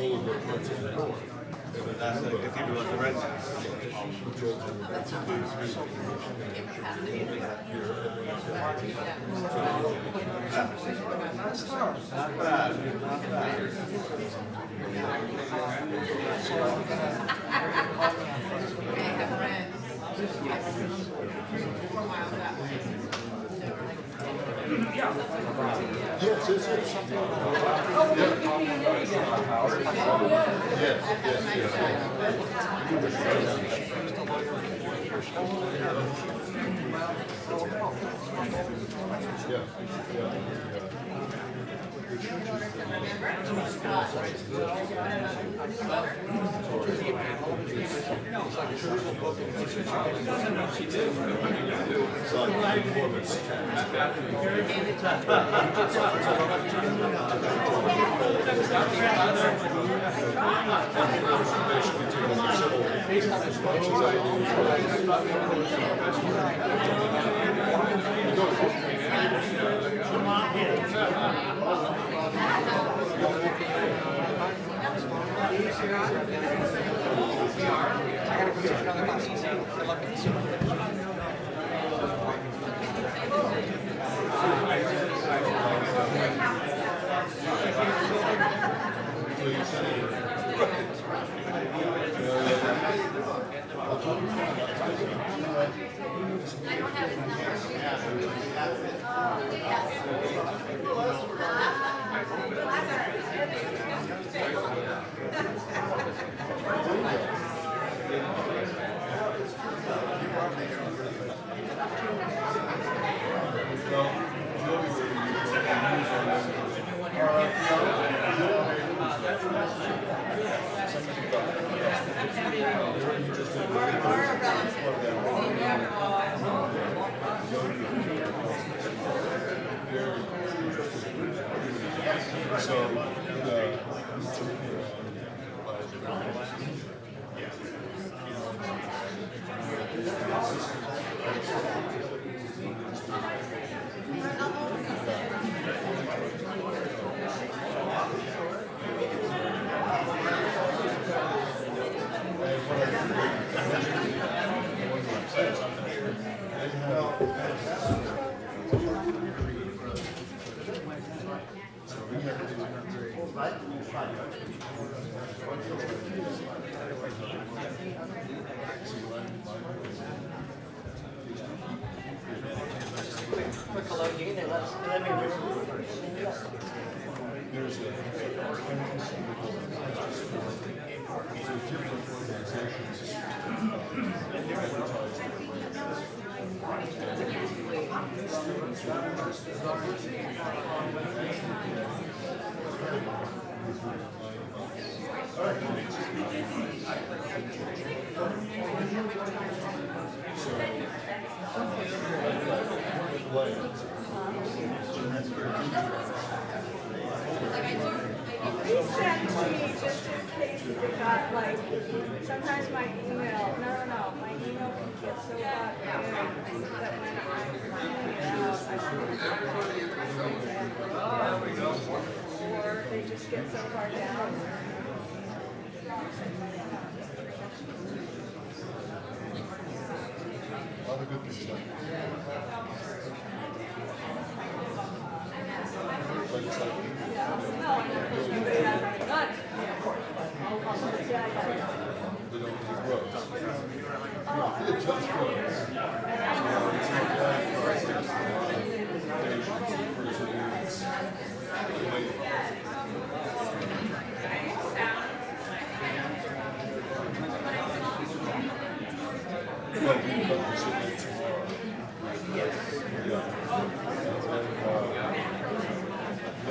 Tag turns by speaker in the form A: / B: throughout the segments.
A: That's the cathedral of the residence. Not bad, not bad.
B: Yes, it's something.
C: Sometimes my email, my email can get so hot that when or they just get so far down.
B: A lot of good things done.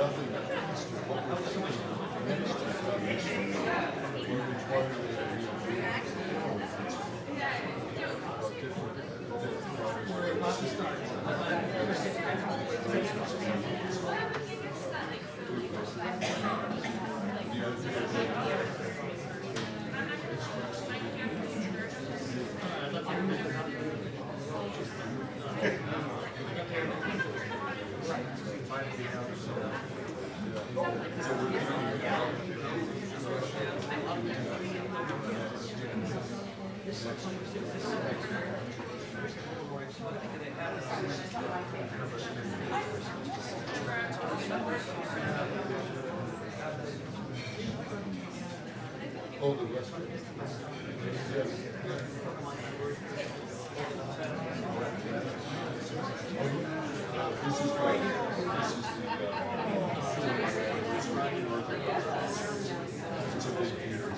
B: Nothing. Oh, the restaurant. Yes. This is right. This is it's a big theater.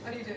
D: How do you do?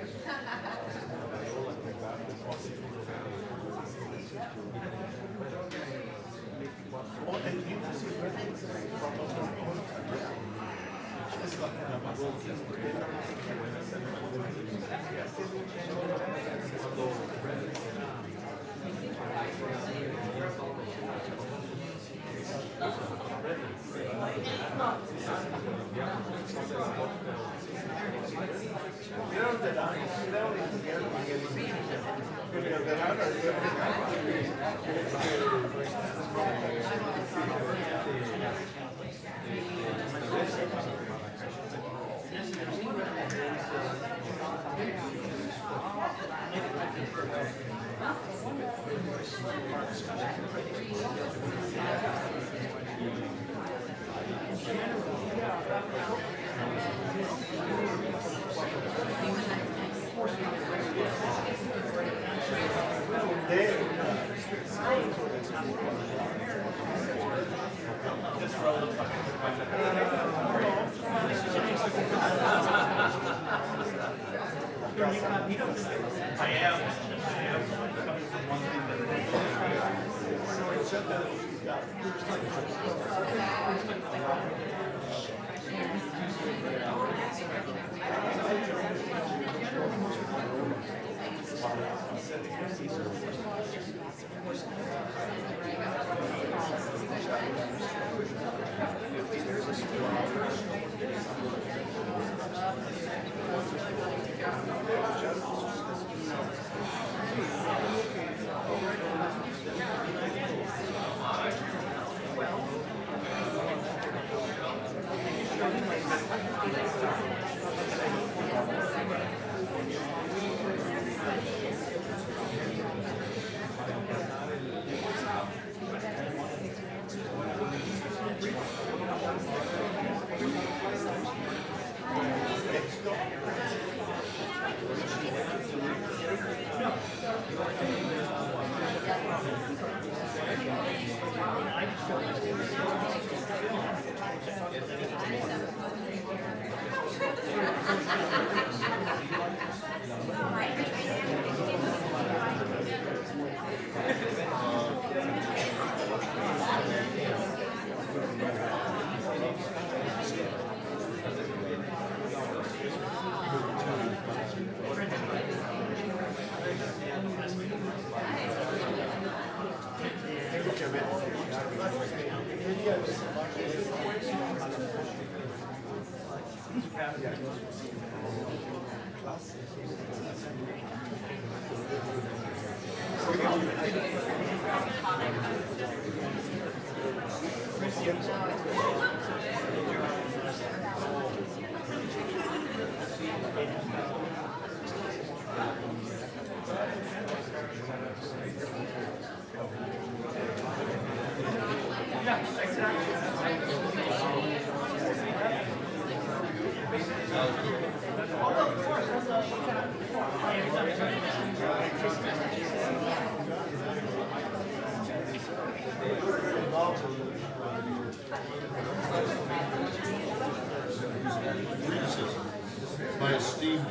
B: My esteemed.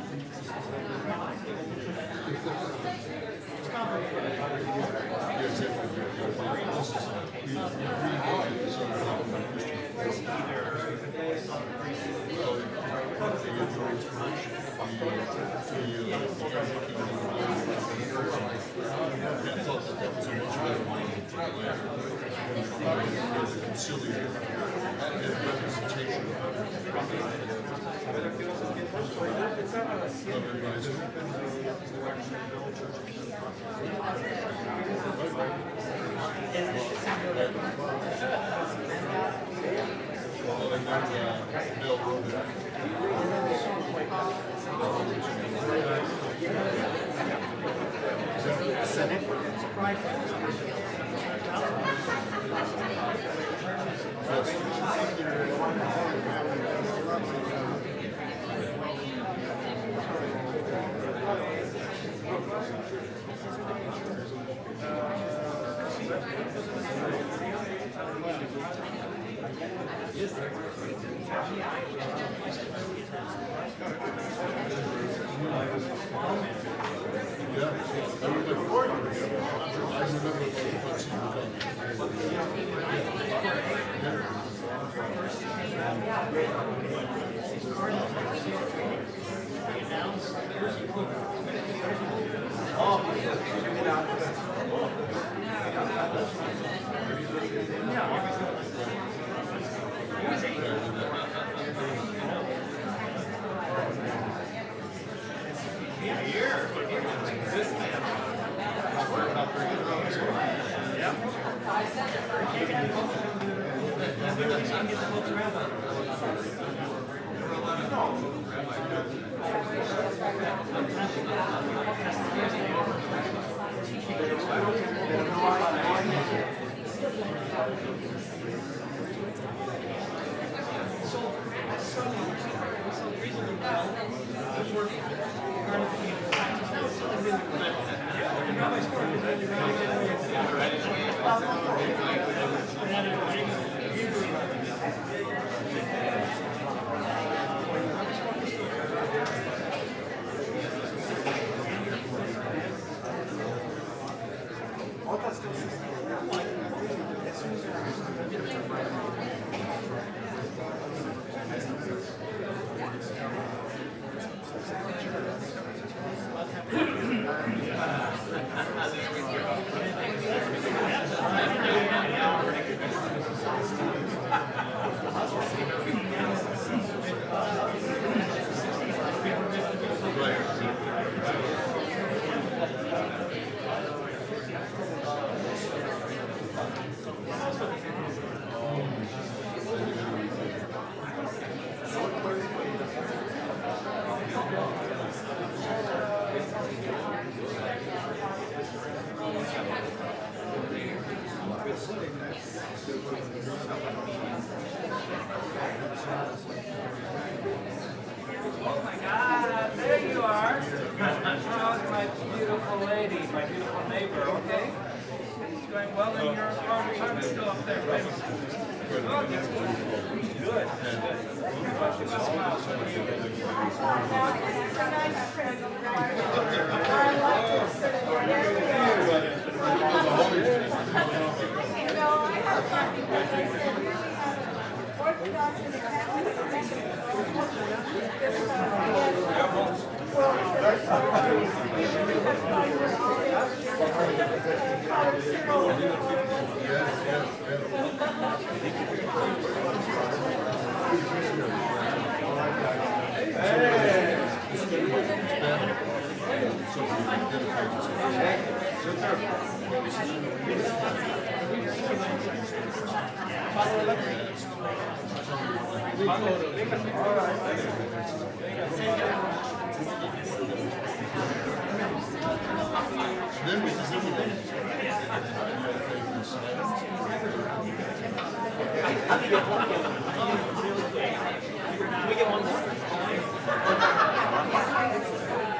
E: Oh my God, there you are. How's my beautiful lady, my beautiful neighbor, okay? It's going well in your apartment, still up there, right? Oh, that's good. Good, good. Well, she must smile.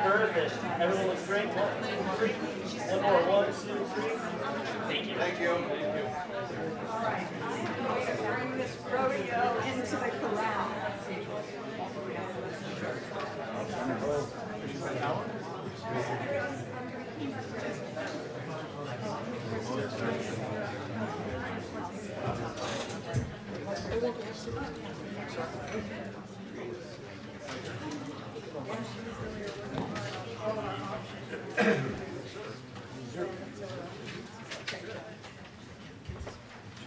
F: Perfect. Everyone looks great. One more. 1, 2, 3. Thank you.
A: Thank you.
C: All right, I'm going to bring this rodeo into the corral.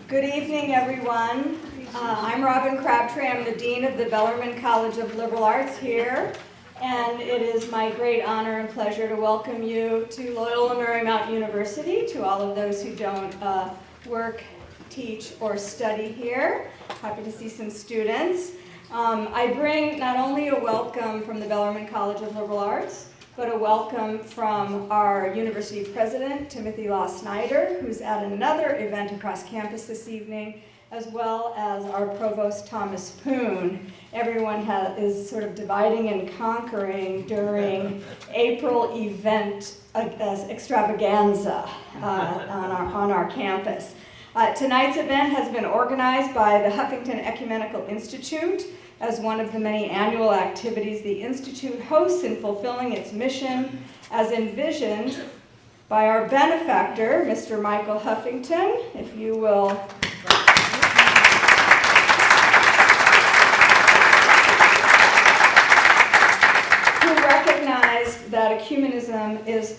C: Good evening, everyone. I'm Robin Crabtree. I'm the Dean of the Bellarmine College of Liberal Arts here, and it is my great honor and pleasure to welcome you to Loyola Marymount University, to all of those who don't work, teach, or study here. Happy to see some students. I bring not only a welcome from the Bellarmine College of Liberal Arts, but a welcome from our university president, Timothy Law Snyder, who's at another event across campus this evening, as well as our provost, Thomas Poon. Everyone is sort of dividing and conquering during April event extravaganza on our campus. Tonight's event has been organized by the Huffington Ecumenical Institute as one of the many annual activities the Institute hosts in fulfilling its mission as envisioned by our benefactor, Mr. Michael Huffington. If you will. Who recognized that ecumenism is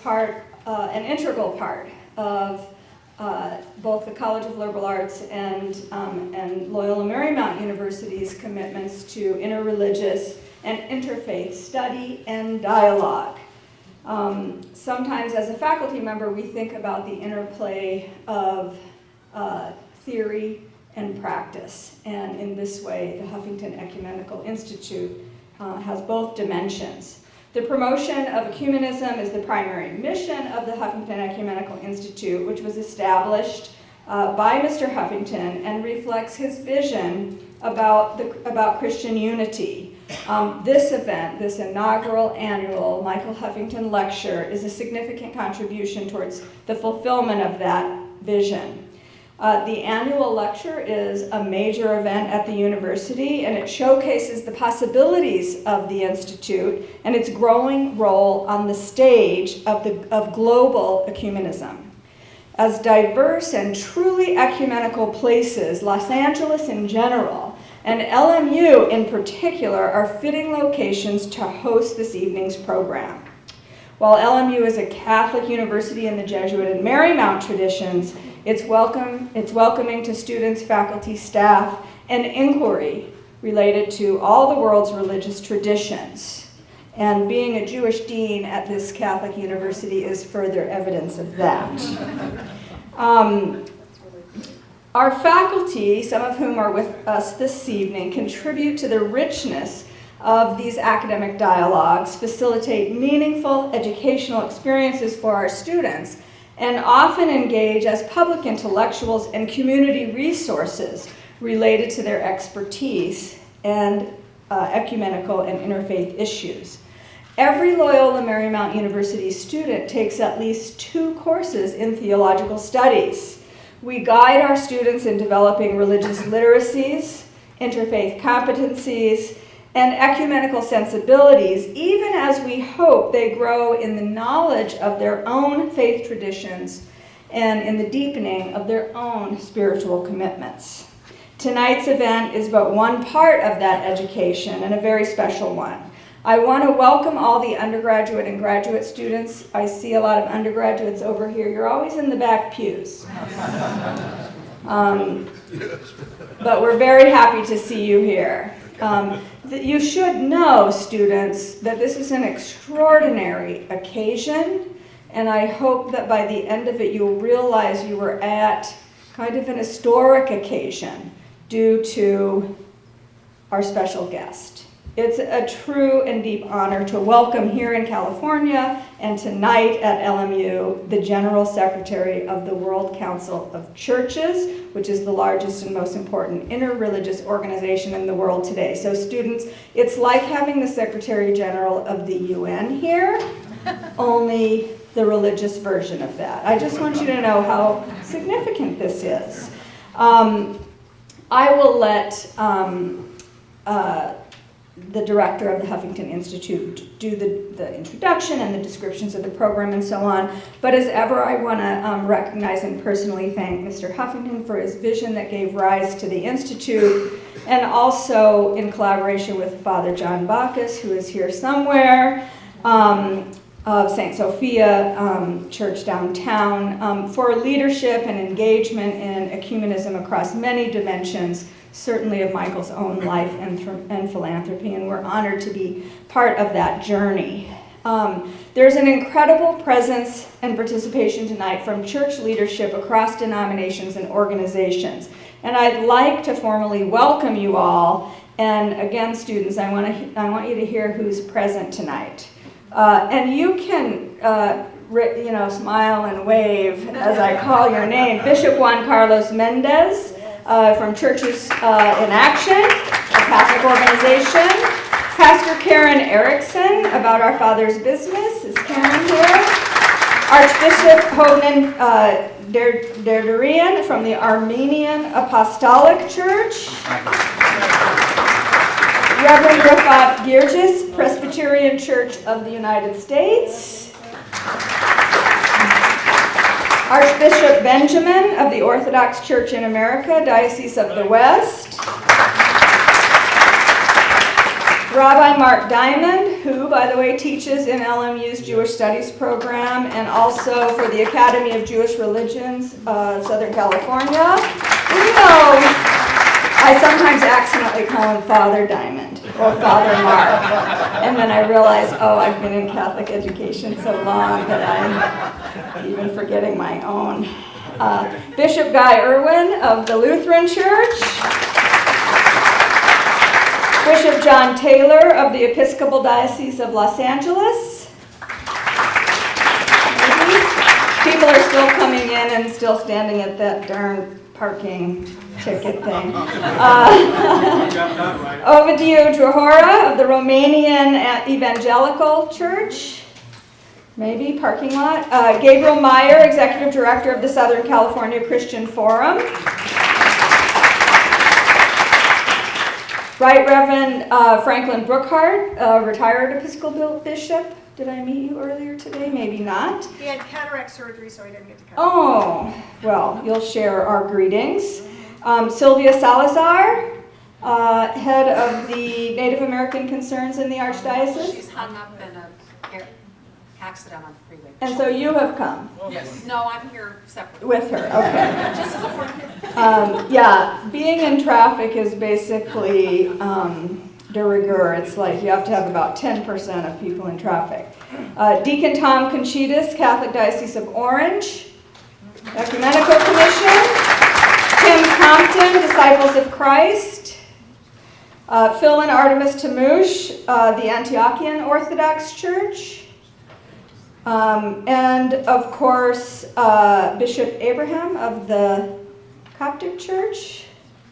C: an integral part of both the College of Liberal Arts and Loyola Marymount University's commitments to interreligious and interfaith study and dialogue. Sometimes as a faculty member, we think about the interplay of theory and practice, and in this way, the Huffington Ecumenical Institute has both dimensions. The promotion of ecumenism is the primary mission of the Huffington Ecumenical Institute, which was established by Mr. Huffington and reflects his vision about Christian unity. This event, this inaugural annual Michael Huffington Lecture, is a significant contribution towards the fulfillment of that vision. The annual lecture is a major event at the university, and it showcases the possibilities of the Institute and its growing role on the stage of global ecumenism. As diverse and truly ecumenical places, Los Angeles in general, and LMU in particular, are fitting locations to host this evening's program. While LMU is a Catholic university in the Jesuit and Marymount traditions, it's welcoming to students, faculty, staff, and inquiry related to all the world's religious traditions. And being a Jewish dean at this Catholic university is further evidence of that. Our faculty, some of whom are with us this evening, contribute to the richness of these academic dialogues, facilitate meaningful educational experiences for our students, and often engage as public intellectuals and community resources related to their expertise and ecumenical and interfaith issues. Every Loyola Marymount University student takes at least 2 courses in theological studies. We guide our students in developing religious literacies, interfaith competencies, and ecumenical sensibilities, even as we hope they grow in the knowledge of their own faith traditions and in the deepening of their own spiritual commitments. Tonight's event is but one part of that education, and a very special one. I want to welcome all the undergraduate and graduate students. I see a lot of undergraduates over here. You're always in the back pews. But we're very happy to see you here. You should know, students, that this is an extraordinary occasion, And I hope that by the end of it, you'll realize you were at kind of an historic occasion due to our special guest. It's a true and deep honor to welcome here in California and tonight at LMU the General Secretary of the World Council of Churches, which is the largest and most important interreligious organization in the world today. So students, it's like having the Secretary General of the UN here, only the religious version of that. I just want you to know how significant this is. I will let the director of the Huffington Institute do the introduction and the descriptions of the program and so on. But as ever, I want to recognize and personally thank Mr. Huffington for his vision that gave rise to the Institute, and also in collaboration with Father John Bacchus, who is here somewhere, of St. Sophia Church downtown, for leadership and engagement in ecumenism across many dimensions, certainly of Michael's own life and philanthropy, and we're honored to be part of that journey. There's an incredible presence and participation tonight from church leadership across denominations and organizations, and I'd like to formally welcome you all. And again, students, I want you to hear who's present tonight. And you can smile and wave as I call your name. Bishop Juan Carlos Mendez from Churches in Action, a Catholic organization. Pastor Karen Erickson, About Our Father's Business. Is Karen here? Archbishop Honan Derderian from the Armenian Apostolic Church. Reverend Rafat Girgis, Presbyterian Church of the United States. Archbishop Benjamin of the Orthodox Church in America, Diocese of the West. Rabbi Mark Diamond, who, by the way, teaches in LMU's Jewish Studies program and also for the Academy of Jewish Religions, Southern California. You know, I sometimes accidentally call him Father Diamond or Father Mark. And then I realize, oh, I've been in Catholic education so long that I'm even forgetting my own. Bishop Guy Irwin of the Lutheran Church. Bishop John Taylor of the Episcopal Diocese of Los Angeles. People are still coming in and still standing at that darn parking ticket thing. Ovidiu Drahora of the Romanian Evangelical Church. Maybe, parking lot. Gabriel Meyer, Executive Director of the Southern California Christian Forum. Right Reverend Franklin Brookhart, retired Episcopal Bishop. Did I meet you earlier today? Maybe not.
D: He had cataract surgery, so he didn't get to come.
C: Oh, well, you'll share our greetings. Sylvia Salazar, head of the Native American Concerns in the Archdiocese.
G: She's hung up in an accident on the freeway.
C: And so you have come
G: Yes. No, I'm here separately.
C: with her, okay.
G: Just as a friend.
C: Yeah, being in traffic is basically de rigueur. It's like you have to have about 10% of people in traffic. Deacon Tom Conchitas, Catholic Diocese of Orange, Ecumenical Commission. Tim Compton, Disciples of Christ. Phil and Artemis Tamouche, the Antiochian Orthodox Church. And of course, Bishop Abraham of the Coptic Church,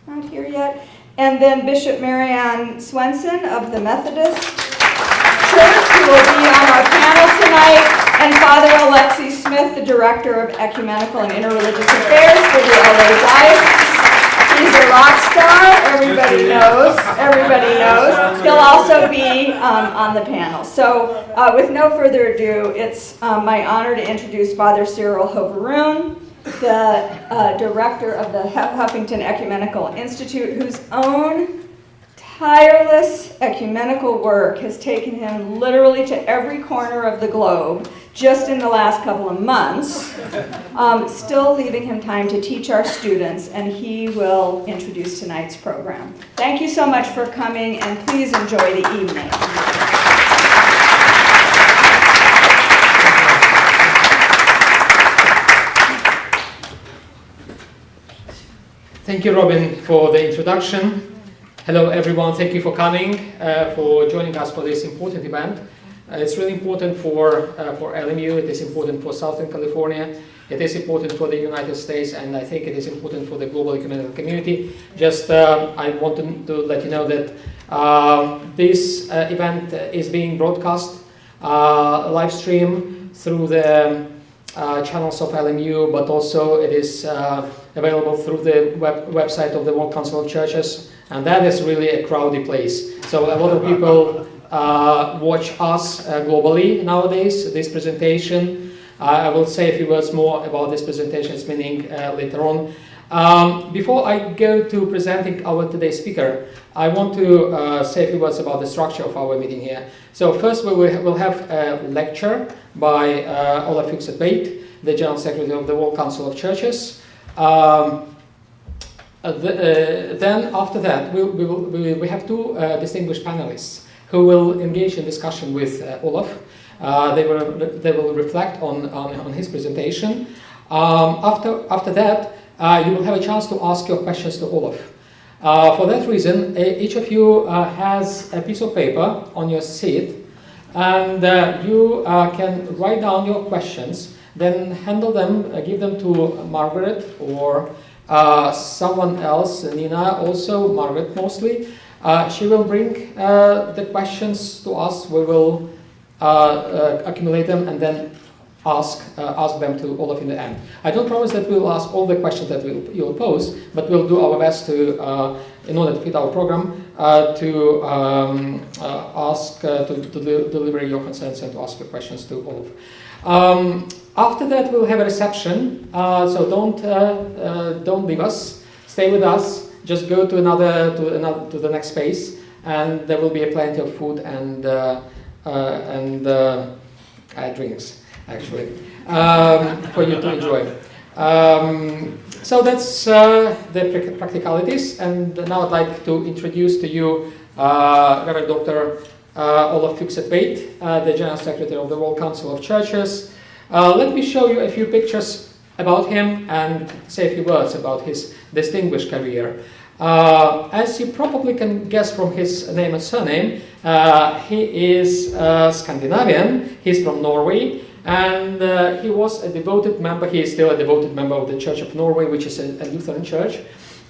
C: not here yet. And then Bishop Marianne Swenson of the Methodist Church, who will be on our panel tonight. And Father Alexi Smith, the Director of Ecumenical and Interreligious Affairs for the LA Diocese. He's a rock star, everybody knows. He'll also be on the panel. So with no further ado, it's my honor to introduce Father Cyril Hoveroon, the director of the Huffington Ecumenical Institute, whose own tireless ecumenical work has taken him literally to every corner of the globe just in the last couple of months, still leaving him time to teach our students, and he will introduce tonight's program. Thank you so much for coming, and please enjoy the evening.
H: Thank you, Robin, for the introduction. Hello, everyone. Thank you for coming, for joining us for this important event. It's really important for LMU. It is important for Southern California. It is important for the United States, and I think it is important for the global ecumenical community. Just, I want to let you know that this event is being broadcast live stream through the channels of LMU, but also it is available through the website of the World Council of Churches, and that is really a crowded place. So a lot of people watch us globally nowadays, this presentation. I will say a few words more about this presentation, meaning later on. Before I go to presenting our today's speaker, I want to say a few words about the structure of our meeting here. So first we will have a lecture by Olav Fykse, the General Secretary of the World Council of Churches. Then after that we have two distinguished panelists who will engage in discussion with Olav. They will reflect on his presentation. After that, you will have a chance to ask your questions to Olav. For that reason, each of you has a piece of paper on your seat, and you can write down your questions, then handle them, give them to Margaret or someone else, Nina, also Margaret mostly. She will bring the questions to us. We will accumulate them and then ask them to Olav in the end. I don't promise that we will ask all the questions that you will pose, but we'll do our best to, in order to fit our program, to deliver your concerns and to ask your questions to Olav. After that, we'll have a reception. So don't leave us. Stay with us. Just go to the next space, and there will be plenty of food and drinks, actually, for you to enjoy. So that's the practicalities, and now I'd like to introduce to you Reverend Dr. Olav Fykse, the General Secretary of the World Council of Churches. Let me show you a few pictures about him and say a few words about his distinguished career. As you probably can guess from his name and surname, he is Scandinavian. He's from Norway, and he was a devoted member. He is still a devoted member of the Church of Norway, which is a Lutheran church,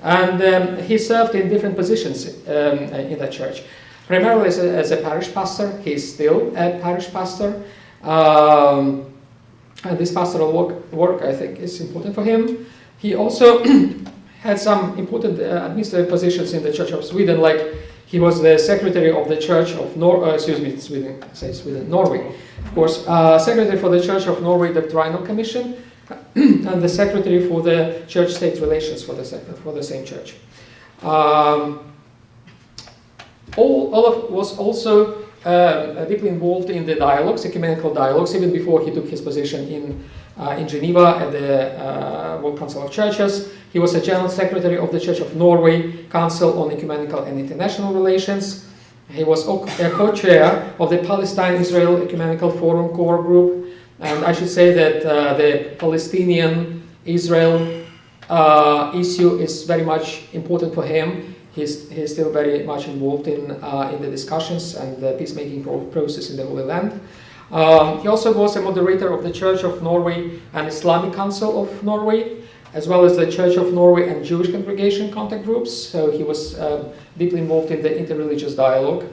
H: and he served in different positions in that church. Primarily as a parish pastor. He is still a parish pastor, and this pastoral work I think is important for him. He also had some important administrative positions in the Church of Sweden, like he was the secretary of the Church of Norway, of course, secretary for the Church of Norway Doctrinal Commission, and the secretary for the church-state relations for the same church. Olav was also deeply involved in the dialogues, ecumenical dialogues, even before he took his position in Geneva at the World Council of Churches. He was a General Secretary of the Church of Norway Council on Ecumenical and International Relations. He was a co-chair of the Palestine-Israel Ecumenical Forum Core Group, and I should say that the Palestinian-Israel issue is very much important for him. He's still very much involved in the discussions and the peacemaking process in the Holy Land. He also was a moderator of the Church of Norway and Islamic Council of Norway, as well as the Church of Norway and Jewish Congregation contact groups. So he was deeply involved in the interreligious dialogue.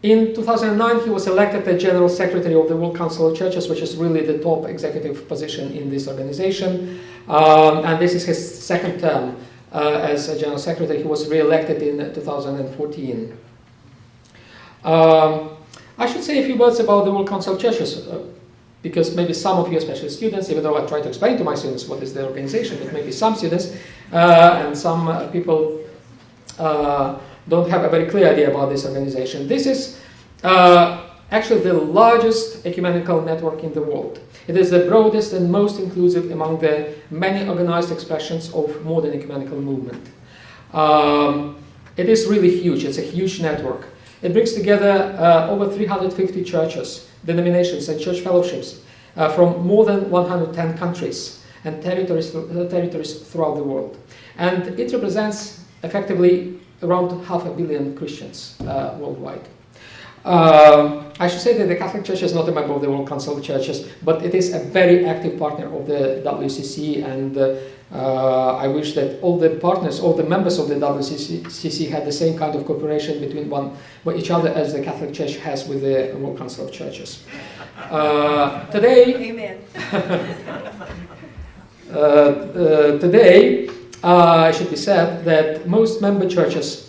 H: In 2009, he was elected the General Secretary of the World Council of Churches, which is really the top executive position in this organization. And this is his second term as a General Secretary. He was re-elected in 2014. I should say a few words about the World Council of Churches, because maybe some of you, especially students, even though I try to explain to my students what is the organization, but maybe some students and some people don't have a very clear idea about this organization. This is actually the largest ecumenical network in the world. It is the broadest and most inclusive among the many organized expressions of modern ecumenical movement. It is really huge. It's a huge network. It brings together over 350 churches, denominations, and church fellowships from more than 110 countries. and territories throughout the world. And it represents effectively around 500 million Christians worldwide. I should say that the Catholic Church is not a member of the World Council of Churches, but it is a very active partner of the WCC, and I wish that all the partners, all the members of the WCC had the same kind of cooperation between each other as the Catholic Church has with the World Council of Churches. Today,
D: Amen.
H: Today, it should be said that most member churches,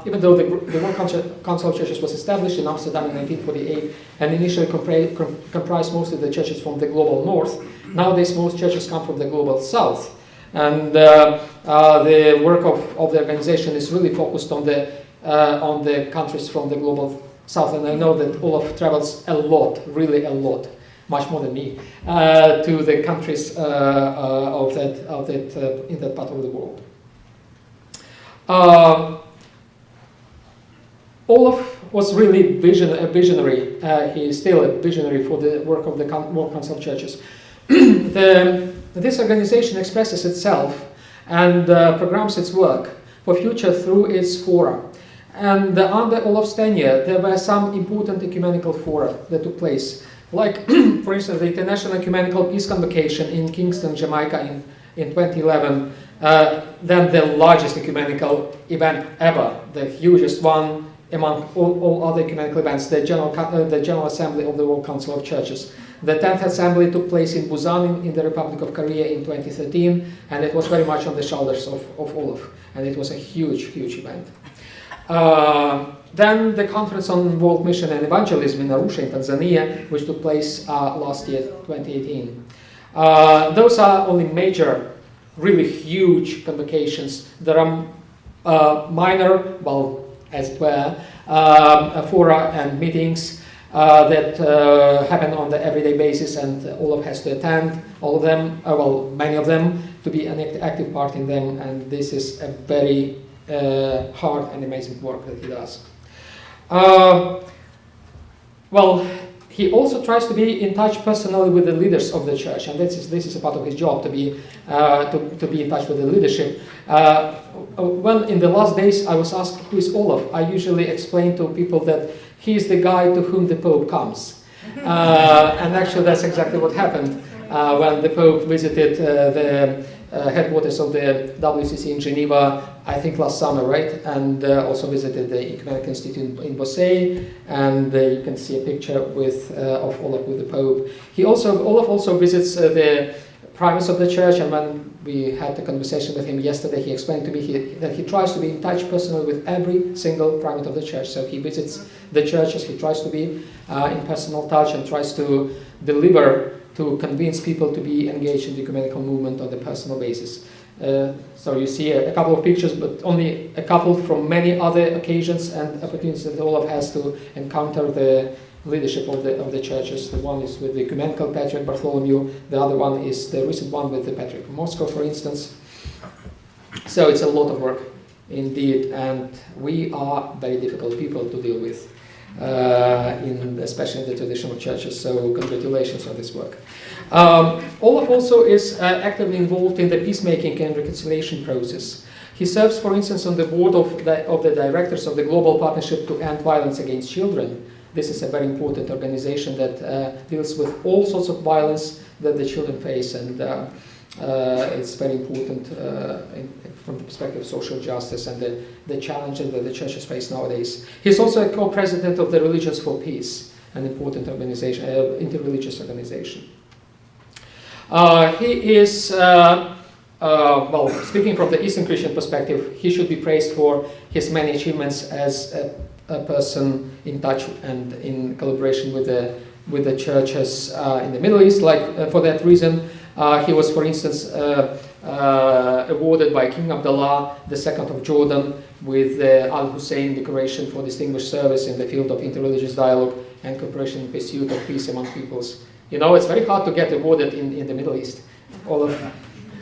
H: even though the World Council of Churches was established in Amsterdam in 1948 and initially comprised most of the churches from the global north, nowadays most churches come from the global south. And the work of the organization is really focused on the countries from the global south. And I know that Olav travels a lot, really a lot, much more than me, to the countries in that part of the world. Olav was really a visionary. He is still a visionary for the work of the World Council of Churches. This organization expresses itself and programs its work for future through its fora. And under Olav's tenure, there were some important ecumenical fora that took place. Like, for instance, the International Ecumenical Peace Convocation in Kingston, Jamaica in 2011, then the largest ecumenical event ever, the hugest one among all other ecumenical events, the General Assembly of the World Council of Churches. The 10th Assembly took place in Busan in the Republic of Korea in 2013, and it was very much on the shoulders of Olav, and it was a huge, huge event. Then the Conference on World Mission and Evangelism in Arusha in Tanzania, which took place last year, 2018. Those are only major, really huge convocations. There are minor, well, as it were, fora and meetings that happen on the everyday basis, and Olav has to attend all of them, well, many of them, to be an active part in them, and this is a very hard and amazing work that he does. Well, he also tries to be in touch personally with the leaders of the church, and this is a part of his job, to be in touch with the leadership. When in the last days I was asked who is Olav, I usually explain to people that he is the guy to whom the Pope comes. And actually that's exactly what happened when the Pope visited the headquarters of the WCC in Geneva, I think last summer, right? And also visited the Ecumenical Institute in Bossey, and you can see a picture of Olav with the Pope. Olav also visits the primates of the church, and when we had the conversation with him yesterday, he explained to me that he tries to be in touch personally with every single primate of the church. So he visits the churches, he tries to be in personal touch and tries to deliver, to convince people to be engaged in the ecumenical movement on a personal basis. So you see a couple of pictures, but only a couple from many other occasions and opportunities that Olav has to encounter the leadership of the churches. The one is with the ecumenical Patriarch Bartholomew, the other one is the recent one with the Patriarch of Moscow, for instance. So it's a lot of work indeed, and we are very difficult people to deal with, especially in the traditional churches, so congratulations on this work. Olav also is actively involved in the peacemaking and reconciliation process. He serves, for instance, on the board of the directors of the Global Partnership to End Violence Against Children. This is a very important organization that deals with all sorts of violence that the children face, and it's very important from the perspective of social justice and the challenges that the churches face nowadays. He's also a co-president of the Religions for Peace, an important organization, interreligious organization. He is, well, speaking from the Eastern Christian perspective, he should be praised for his many achievements as a person in touch and in collaboration with the churches in the Middle East. Like for that reason, he was, for instance, awarded by King Abdullah II of Jordan with the Al Hussein Decoration for Distinguished Service in the field of interreligious dialogue and cooperation in pursuit of peace among peoples. You know, it's very hard to get awarded in the Middle East. Olav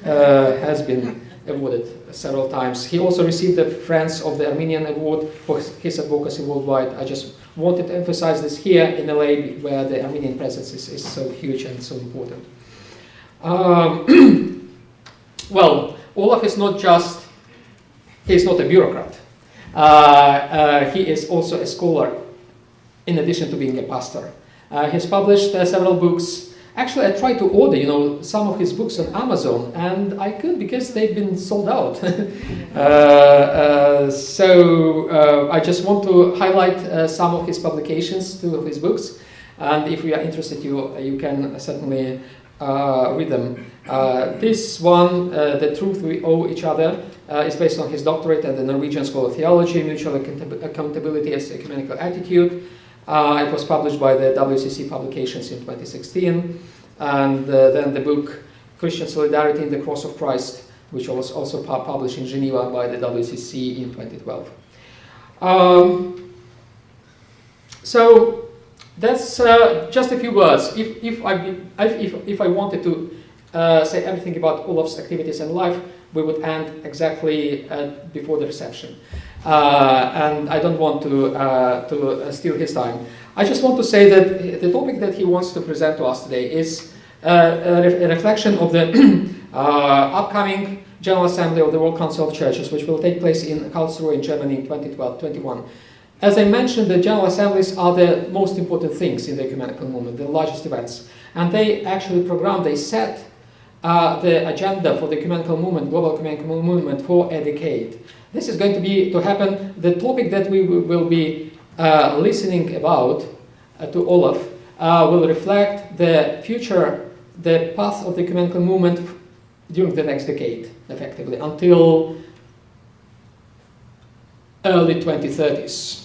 H: has been awarded several times. He also received the Friends of the Armenian Award for his advocacy worldwide. I just wanted to emphasize this here in LA, where the Armenian presence is so huge and so important. Well, Olav is not just, he's not a bureaucrat. He is also a scholar, in addition to being a pastor. He's published several books. Actually, I tried to order, some of his books on Amazon, and I couldn't because they've been sold out. So I just want to highlight some of his publications, 2 of his books, and if you are interested, you can certainly read them. This one, The Truth We Owe Each Other, is based on his doctorate at the Norwegian School of Theology, Mutual Accountability as Ecumenical Attitude. It was published by the WCC Publications in 2016, and then the book Christian Solidarity in the Cross of Christ, which was also published in Geneva by the WCC in 2012. So that's just a few words. If I wanted to say everything about Olav's activities and life, we would end exactly before the reception. And I don't want to steal his time. I just want to say that the topic that he wants to present to us today is a reflection of the upcoming General Assembly of the World Council of Churches, which will take place in Karlsruhe in Germany in 2021. As I mentioned, the General Assemblies are the most important things in the ecumenical movement, the largest events. And they actually they set the agenda for the ecumenical movement, global ecumenical movement, for a decade. This is going to happen. The topic that we will be listening about to Olav will reflect the future, the path of the ecumenical movement during the next decade, effectively, until early 2030s.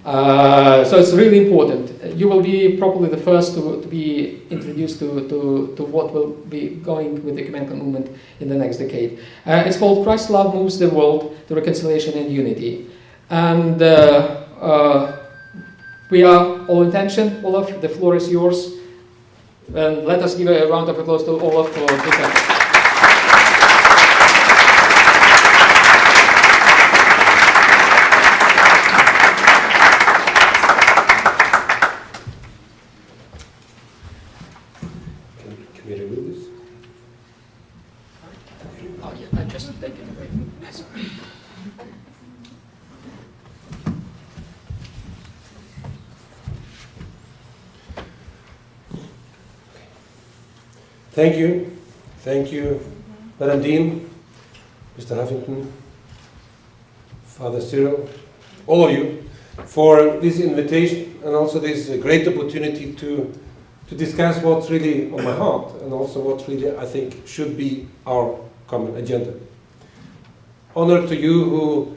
H: So it's really important. You will be probably the first to be introduced to what will be going with the ecumenical movement in the next decade. It's called Christ's Love Moves the World to Reconciliation and Unity. And we are all attention. Olav, the floor is yours. And let us give a round of applause to Olav for this.
I: Thank you, Madam Dean, Mr. Huffington, Father Cyril, all of you, for this invitation and also this great opportunity to discuss what's really on my heart and also what really I think should be our common agenda. Honor to you who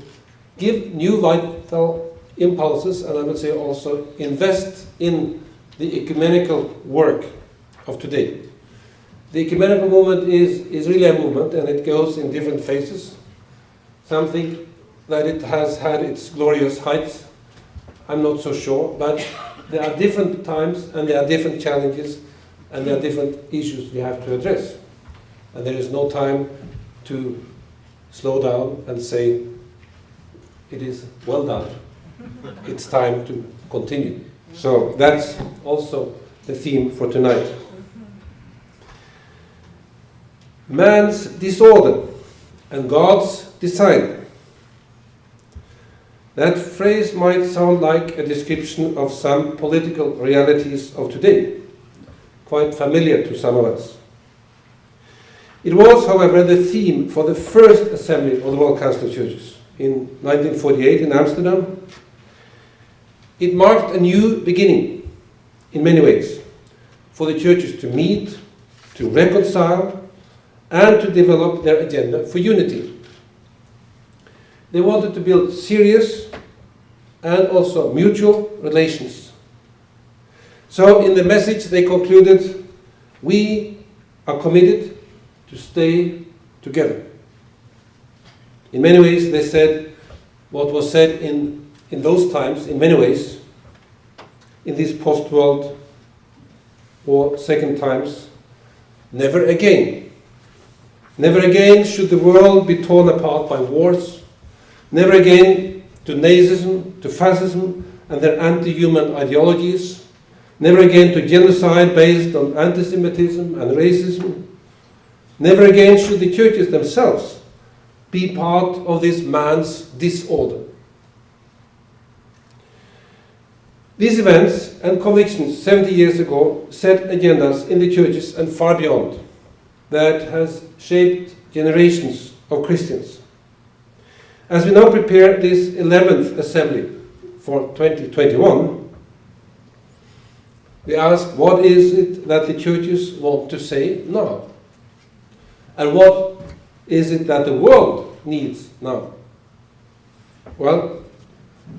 I: give new vital impulses and I would say also invest in the ecumenical work of today. The ecumenical movement is really a movement and it goes in different phases. Some think that it has had its glorious heights. I'm not so sure, but there are different times and there are different challenges and there are different issues we have to address. And there is no time to slow down and say, it is well done. It's time to continue. So that's also the theme for tonight. Man's disorder and God's design. That phrase might sound like a description of some political realities of today, quite familiar to some of us. It was, however, the theme for the first assembly of the World Council of Churches in 1948 in Amsterdam. It marked a new beginning in many ways for the churches to meet, to reconcile, and to develop their agenda for unity. They wanted to build serious and also mutual relations. So in the message they concluded, we are committed to stay together. In many ways they said what was said in those times, in many ways, in these post-World War second times, never again. Never again should the world be torn apart by wars. Never again to Nazism, to fascism and their anti-human ideologies. Never again to genocide based on anti-Semitism and racism. Never again should the churches themselves be part of this man's disorder. These events and convictions 70 years ago set agendas in the churches and far beyond that has shaped generations of Christians. As we now prepare this 11th assembly for 2021, we ask, what is it that the churches want to say now? And what is it that the world needs now? Well,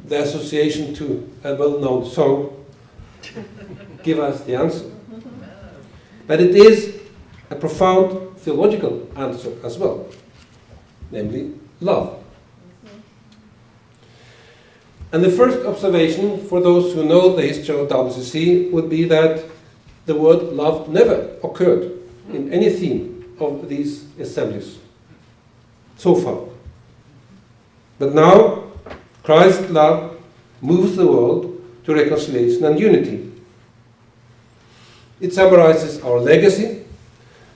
I: the association to a well-known song give us the answer. But it is a profound theological answer as well, namely love. And the first observation for those who know the history of WCC would be that the word love never occurred in any theme of these assemblies so far. But now, Christ's love moves the world to reconciliation and unity. It summarizes our legacy,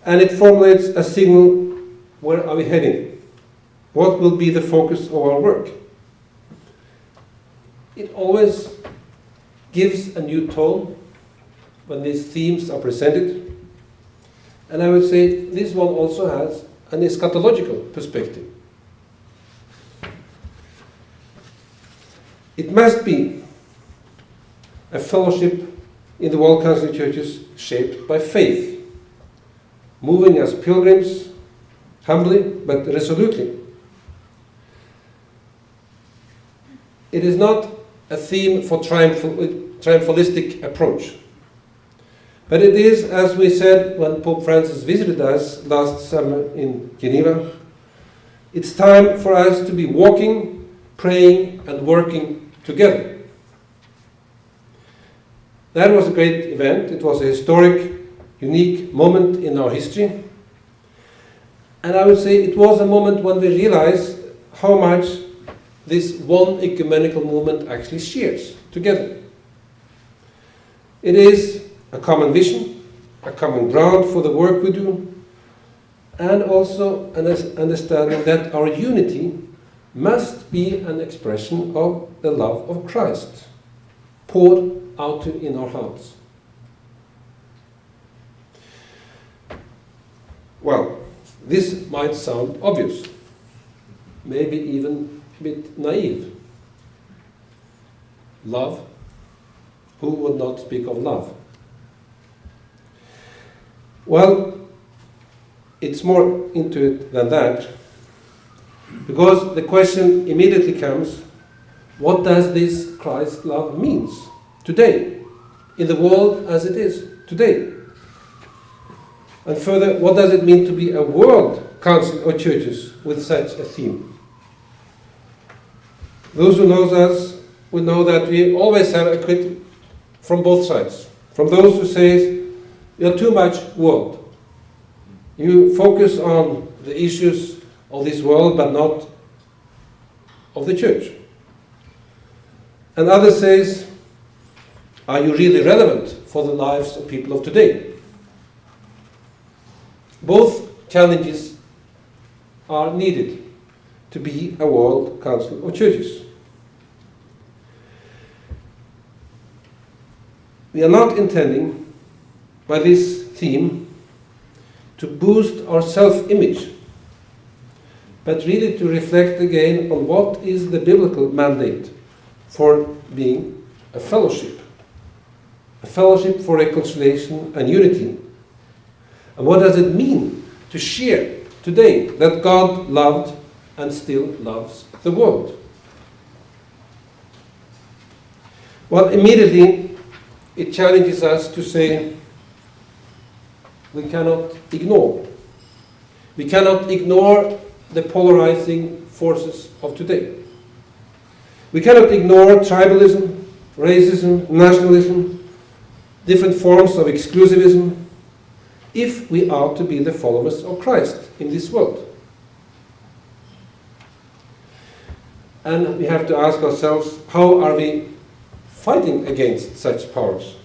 I: and it formulates a signal: where are we heading? What will be the focus of our work? It always gives a new tone when these themes are presented. And I would say this one also has an eschatological perspective. It must be a fellowship in the World Council of Churches shaped by faith, moving as pilgrims, humbly but resolutely. It is not a theme for triumphalistic approach, but it is, as we said when Pope Francis visited us last summer in Geneva, it's time for us to be walking, praying, and working together. That was a great event. It was a historic, unique moment in our history. And I would say it was a moment when we realized how much this one ecumenical movement actually shares together. It is a common vision, a common ground for the work we do, and also an understanding that our unity must be an expression of the love of Christ, poured out in our hearts. Well, this might sound obvious, maybe even a bit naive. Love? Who would not speak of love? Well, it's more into it than that, because the question immediately comes, what does this Christ love means today, in the world as it is today? And further, what does it mean to be a world council of churches with such a theme? Those who know us will know that we always have a critic from both sides. From those who say, you're too much world. You focus on the issues of this world, but not of the church. And others say, are you really relevant for the lives of people of today? Both challenges are needed to be a world council of churches. We are not intending, by this theme, to boost our self-image, but really to reflect again on what is the biblical mandate for being a fellowship for reconciliation and unity. And what does it mean to share today that God loved and still loves the world? Well, immediately it challenges us to say we cannot ignore. We cannot ignore the polarizing forces of today. We cannot ignore tribalism, racism, nationalism, different forms of exclusivism, if we are to be the followers of Christ in this world. And we have to ask ourselves, how are we fighting against such powers?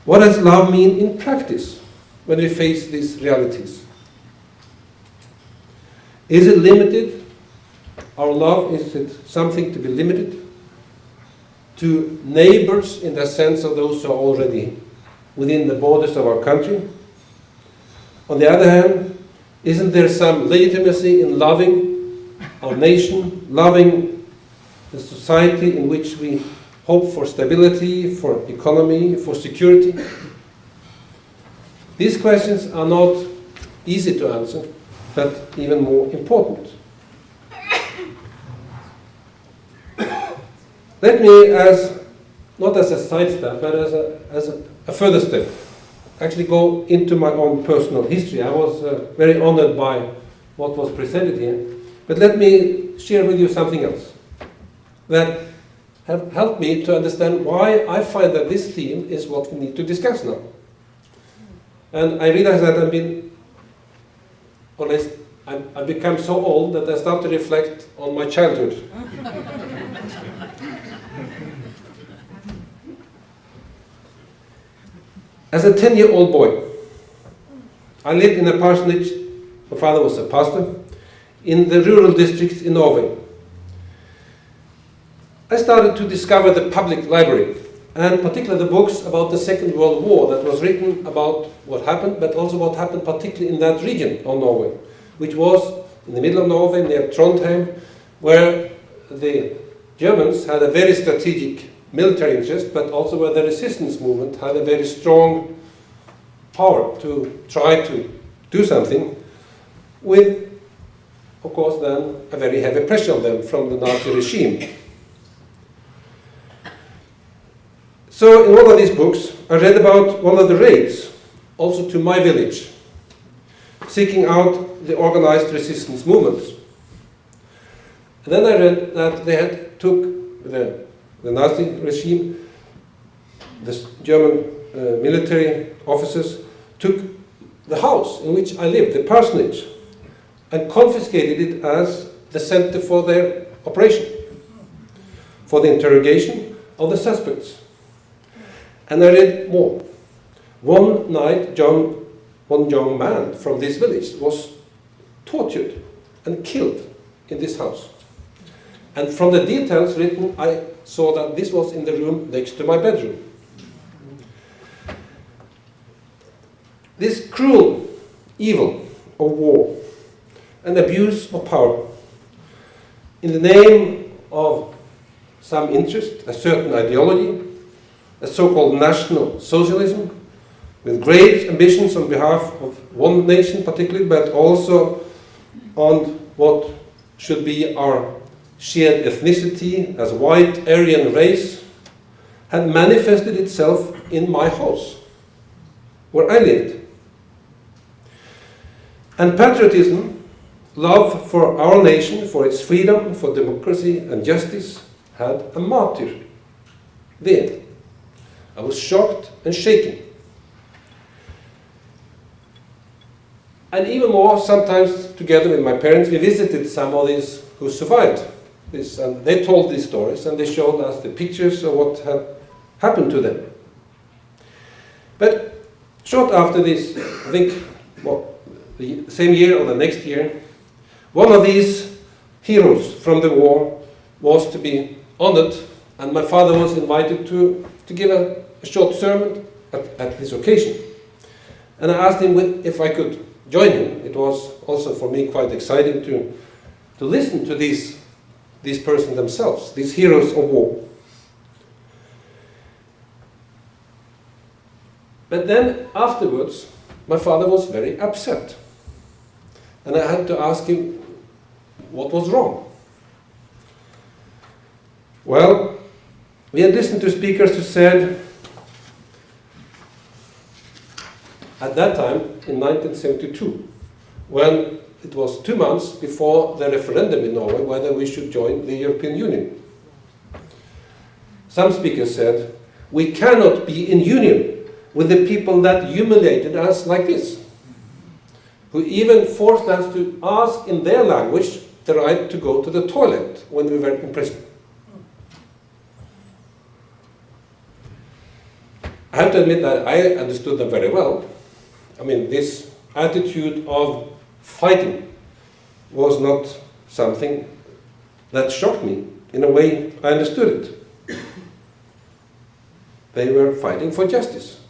I: What does love mean in practice? when we face these realities? Is it limited? Our love, is it something to be limited to neighbors in the sense of those who are already within the borders of our country? On the other hand, isn't there some legitimacy in loving our nation, loving the society in which we hope for stability, for economy, for security? These questions are not easy to answer, but even more important. Let me, not as a side step, but as a further step, actually go into my own personal history. I was very honored by what was presented here, but let me share with you something else that have helped me to understand why I find that this theme is what we need to discuss now. And I realize that I've become so old that I start to reflect on my childhood. As a 10-year-old boy, I lived in a parsonage, my father was a pastor, in the rural districts in Norway. I started to discover the public library, and particularly the books about the Second World War that was written about what happened, but also what happened particularly in that region of Norway, which was in the middle of Norway, near Trondheim, where the Germans had a very strategic military interest, but also where the resistance movement had a very strong power to try to do something with, of course, then a very heavy pressure on them from the Nazi regime. So in one of these books, I read about one of the raids, also to my village, seeking out the organized resistance movements. And then I read that they took the Nazi regime, the German military officers, took the house in which I lived, the parsonage, and confiscated it as the center for their operation, for the interrogation of the suspects. And I read more. One night, one young man from this village was tortured and killed in this house. And from the details written, I saw that this was in the room next to my bedroom. This cruel evil of war and abuse of power in the name of some interest, a certain ideology, a so-called national socialism, with great ambitions on behalf of one nation particularly, but also on what should be our shared ethnicity as white Aryan race, had manifested itself in my house, where I lived. And patriotism, love for our nation, for its freedom, for democracy and justice, had a martyr there. I was shocked and shaken. And even more, sometimes together with my parents, we visited some of these who survived this, and they told these stories, and they showed us the pictures of what had happened to them. But short after this, I think, the same year or the next year, one of these heroes from the war was to be honored, and my father was invited to give a short sermon at this occasion. And I asked him if I could join him. It was also for me quite exciting to listen to these persons themselves, these heroes of war. But then afterwards, my father was very upset. And I had to ask him what was wrong. Well, we had listened to speakers who said, at that time, in 1972, when it was 2 months before the referendum in Norway whether we should join the European Union. Some speakers said, we cannot be in union with the people that humiliated us like this, who even forced us to ask in their language the right to go to the toilet when we were in prison. I have to admit that I understood them very well. I mean, this attitude of fighting was not something that shocked me. In a way, I understood it. They were fighting for justice.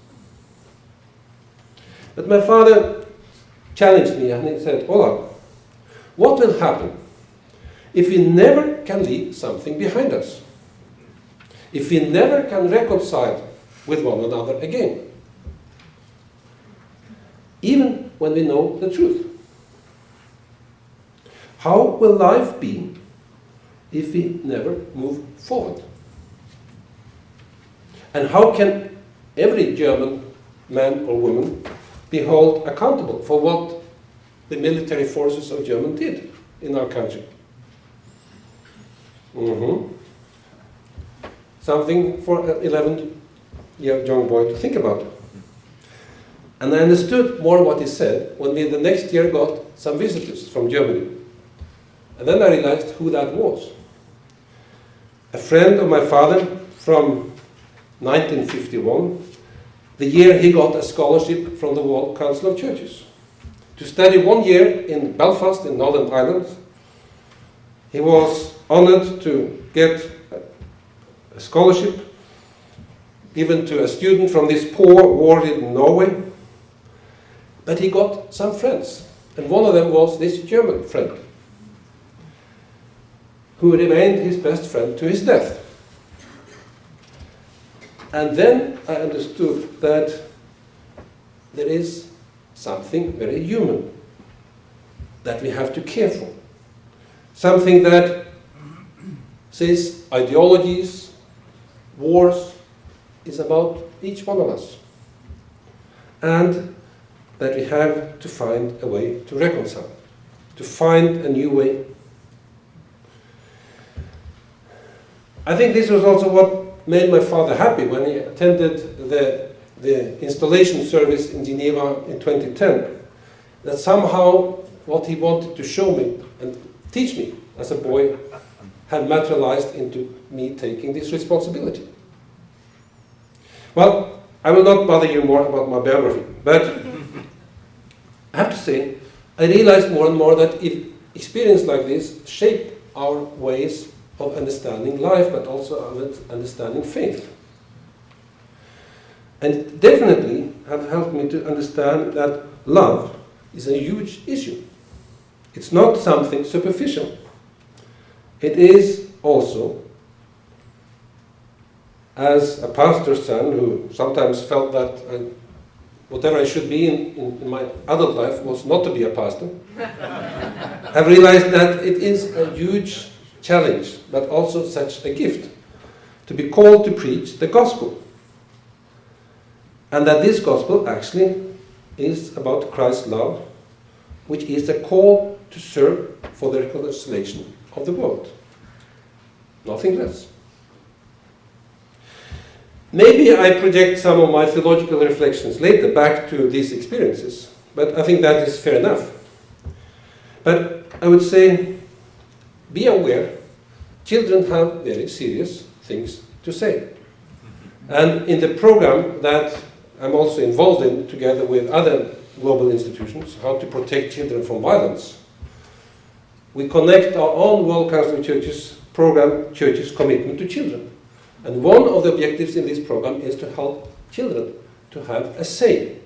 I: But my father challenged me and he said, Olav, what will happen if we never can leave something behind us? If we never can reconcile with one another again? Even when we know the truth. How will life be if we never move forward? And how can every German man or woman be held accountable for what the military forces of Germany did in our country? Something for an 11-year young boy to think about. And I understood more what he said when we the next year got some visitors from Germany. And then I realized who that was. A friend of my father from 1951, the year he got a scholarship from the World Council of Churches to study 1 year in Belfast in Northern Ireland. He was honored to get a scholarship given to a student from this poor war-ridden Norway. But he got some friends, and one of them was this German friend, who remained his best friend to his death. And then I understood that there is something very human that we have to care for. Something that says ideologies, wars, is about each one of us. And that we have to find a way to reconcile, to find a new way. I think this was also what made my father happy when he attended the installation service in Geneva in 2010, that somehow what he wanted to show me and teach me as a boy had materialized into me taking this responsibility. Well, I will not bother you more about my biography, but I have to say, I realized more and more that experience like this shape our ways of understanding life, but also of understanding faith. And it definitely have helped me to understand that love is a huge issue. It's not something superficial. It is also, as a pastor's son who sometimes felt that whatever I should be in my adult life was not to be a pastor, I've realized that it is a huge challenge, but also such a gift, to be called to preach the gospel. And that this gospel actually is about Christ's love, which is a call to serve for the reconciliation of the world. Nothing less. Maybe I project some of my theological reflections later back to these experiences, but I think that is fair enough. But I would say, be aware, children have very serious things to say. And in the program that I'm also involved in, together with other global institutions, how to protect children from violence, we connect our own World Council of Churches program, Churches' Commitment to Children. And one of the objectives in this program is to help children to have a say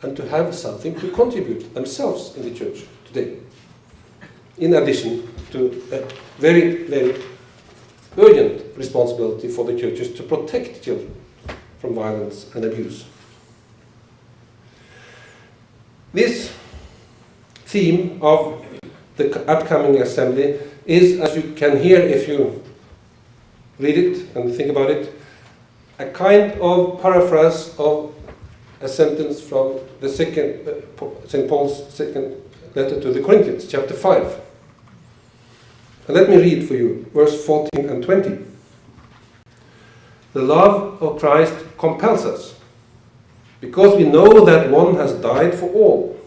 I: and to have something to contribute themselves in the church today. In addition to a very, very urgent responsibility for the churches to protect children from violence and abuse. This theme of the upcoming assembly is, as you can hear if you read it and think about it, a kind of paraphrase of a sentence from the St. Paul's second letter to the Corinthians, chapter 5. And let me read for you, verse 14 and 20. The love of Christ compels us, because we know that one has died for all.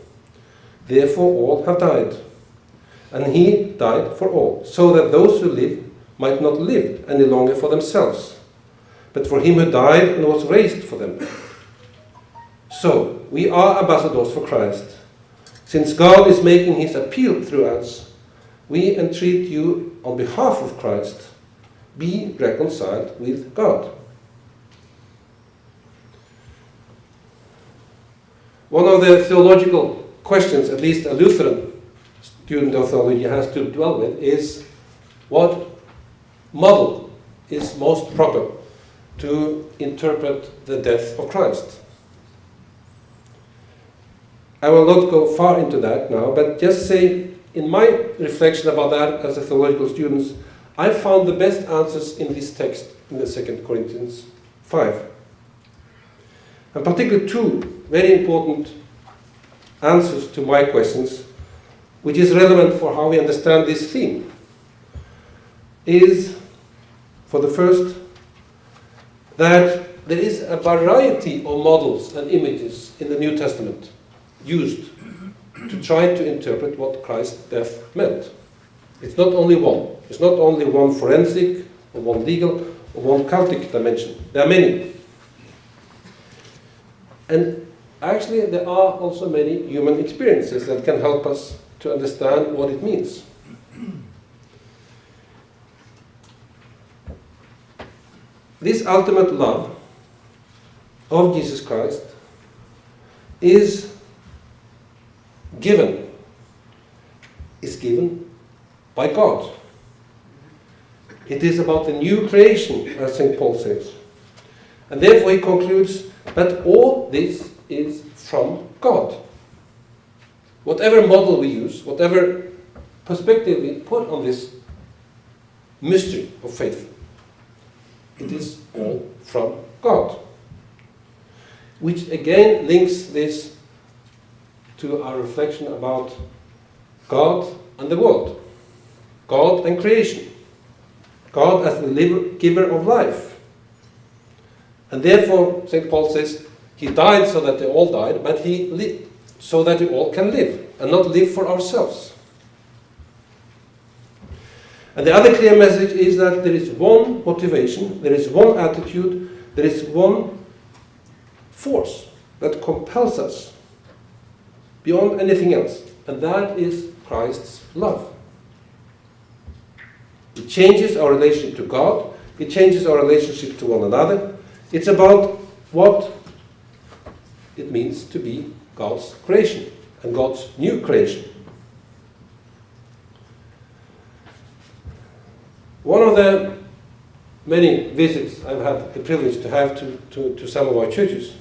I: Therefore all have died. And he died for all, so that those who live might not live any longer for themselves, but for him who died and was raised for them. So, we are ambassadors for Christ. Since God is making his appeal through us, we entreat you on behalf of Christ, be reconciled with God. One of the theological questions, at least a Lutheran student of theology has to dwell with, is what model is most proper to interpret the death of Christ. I will not go far into that now, but just say, in my reflection about that as a theological student, I found the best answers in this text in the 2 Corinthians 5. And particularly two very important answers to my questions, which is relevant for how we understand this theme, is, for the first, that there is a variety of models and images in the New Testament used to try to interpret what Christ's death meant. It's not only one. It's not only one forensic, or one legal, or one cultic dimension. There are many. And actually there are also many human experiences that can help us to understand what it means. This ultimate love of Jesus Christ is given by God. It is about the new creation, as St. Paul says. And therefore he concludes that all this is from God. Whatever model we use, whatever perspective we put on this mystery of faith, it is all from God. Which again links this to our reflection about God and the world. God and creation. God as the giver of life. And therefore, St. Paul says, he died so that they all died, but he lived so that we all can live, and not live for ourselves. And the other clear message is that there is one motivation, there is one attitude, there is one force that compels us beyond anything else, and that is Christ's love. It changes our relationship to God, it changes our relationship to one another. It's about what it means to be God's creation and God's new creation. One of the many visits I've had the privilege to have to some of our churches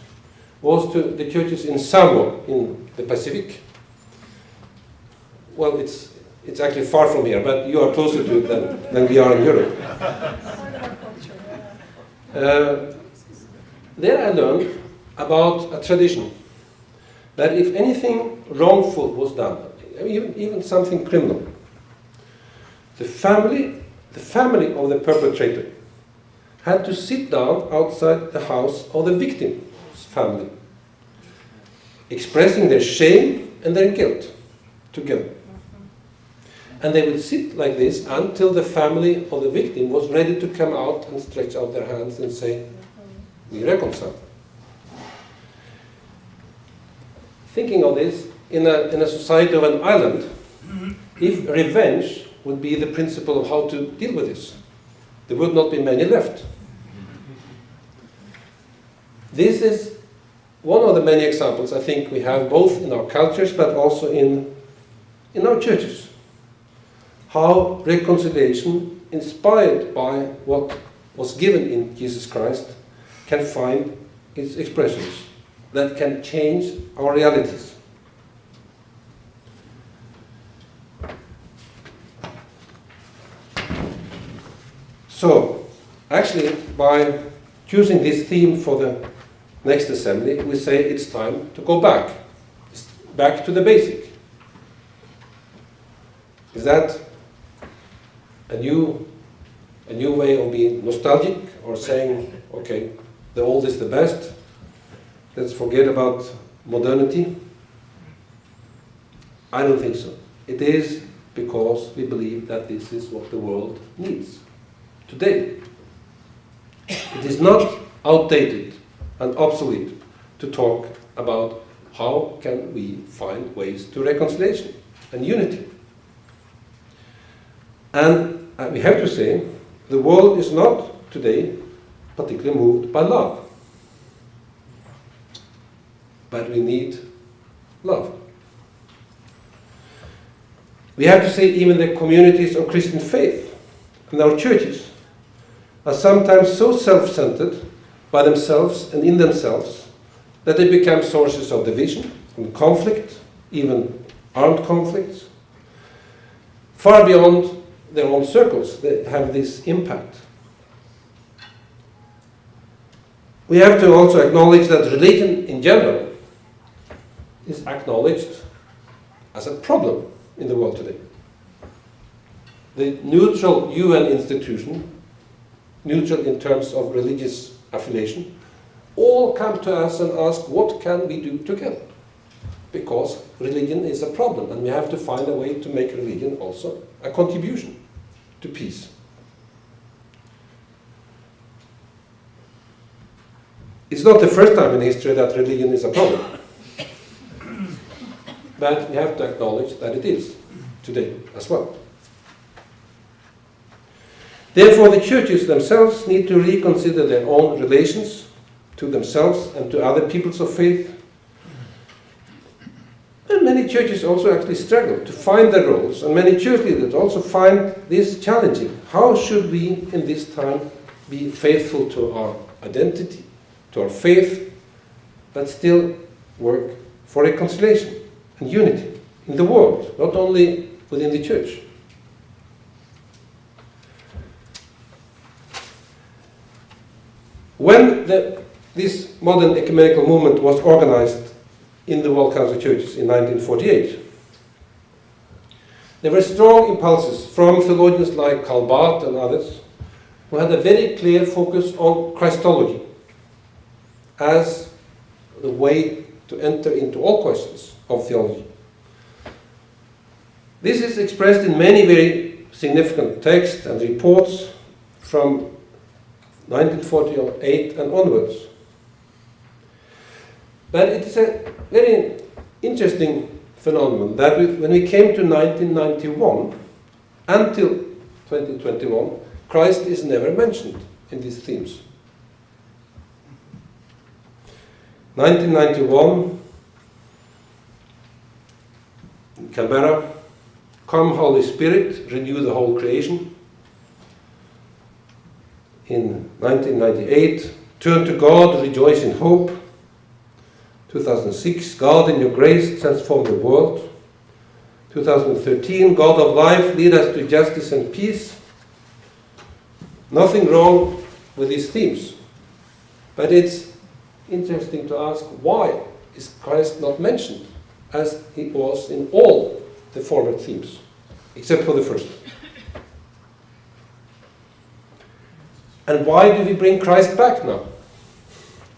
I: was to the churches in Samoa in the Pacific. Well, it's actually far from here, but you are closer to it than we are in Europe. There I learned about a tradition that if anything wrongful was done, even something criminal, the family of the perpetrator had to sit down outside the house of the victim's family, expressing their shame and their guilt together. And they would sit like this until the family of the victim was ready to come out and stretch out their hands and say, we reconcile. Thinking of this, in a society of an island, if revenge would be the principle of how to deal with this, there would not be many left. This is one of the many examples I think we have both in our cultures but also in our churches. How reconciliation, inspired by what was given in Jesus Christ, can find its expressions that can change our realities. So, actually, by choosing this theme for the next assembly, we say it's time to go back to the basic. Is that a new way of being nostalgic, or saying, okay, the old is the best, let's forget about modernity? I don't think so. It is because we believe that this is what the world needs today. It is not outdated and obsolete to talk about how can we find ways to reconciliation and unity. And we have to say, the world is not today particularly moved by love. But we need love. We have to say even the communities of Christian faith and our churches are sometimes so self-centered by themselves and in themselves that they become sources of division and conflict, even armed conflicts. Far beyond their own circles, they have this impact. We have to also acknowledge that religion in general is acknowledged as a problem in the world today. The neutral UN institution, neutral in terms of religious affiliation, all come to us and ask, what can we do together? Because religion is a problem, and we have to find a way to make religion also a contribution to peace. It's not the first time in history that religion is a problem. But we have to acknowledge that it is today as well. Therefore, the churches themselves need to reconsider their own relations to themselves and to other peoples of faith. And many churches also actually struggle to find their roles, and many church leaders also find this challenging. How should we in this time be faithful to our identity, to our faith, but still work for reconciliation and unity in the world, not only within the church? When this modern ecumenical movement was organized in the World Council of Churches in 1948, there were strong impulses from theologians like Karl Barth and others who had a very clear focus on Christology as the way to enter into all questions of theology. This is expressed in many very significant texts and reports from 1948 and onwards. But it is a very interesting phenomenon that when we came to 1991 until 2021, Christ is never mentioned in these themes. 1991, in Canberra, "Come Holy Spirit, renew the whole creation." In 1998, "Turn to God, rejoice in hope." 2006, "God in your grace, transform the world." 2013, "God of life, lead us to justice and peace." Nothing wrong with these themes, but it's interesting to ask, why is Christ not mentioned as he was in all the former themes, except for the first? And why do we bring Christ back now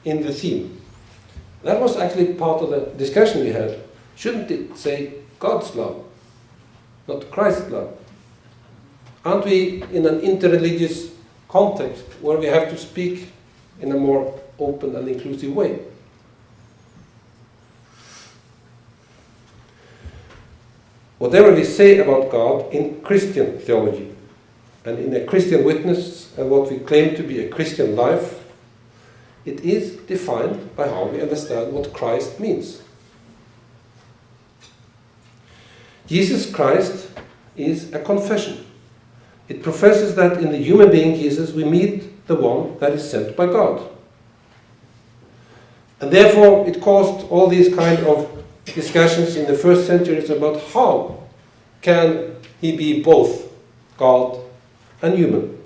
I: in the theme? That was actually part of the discussion we had. Shouldn't it say God's love, not Christ's love? Aren't we in an interreligious context where we have to speak in a more open and inclusive way? Whatever we say about God in Christian theology and in a Christian witness and what we claim to be a Christian life, it is defined by how we understand what Christ means. Jesus Christ is a confession. It professes that in the human being Jesus we meet the one that is sent by God. And therefore it caused all these kind of discussions in the first centuries about how can he be both God and human.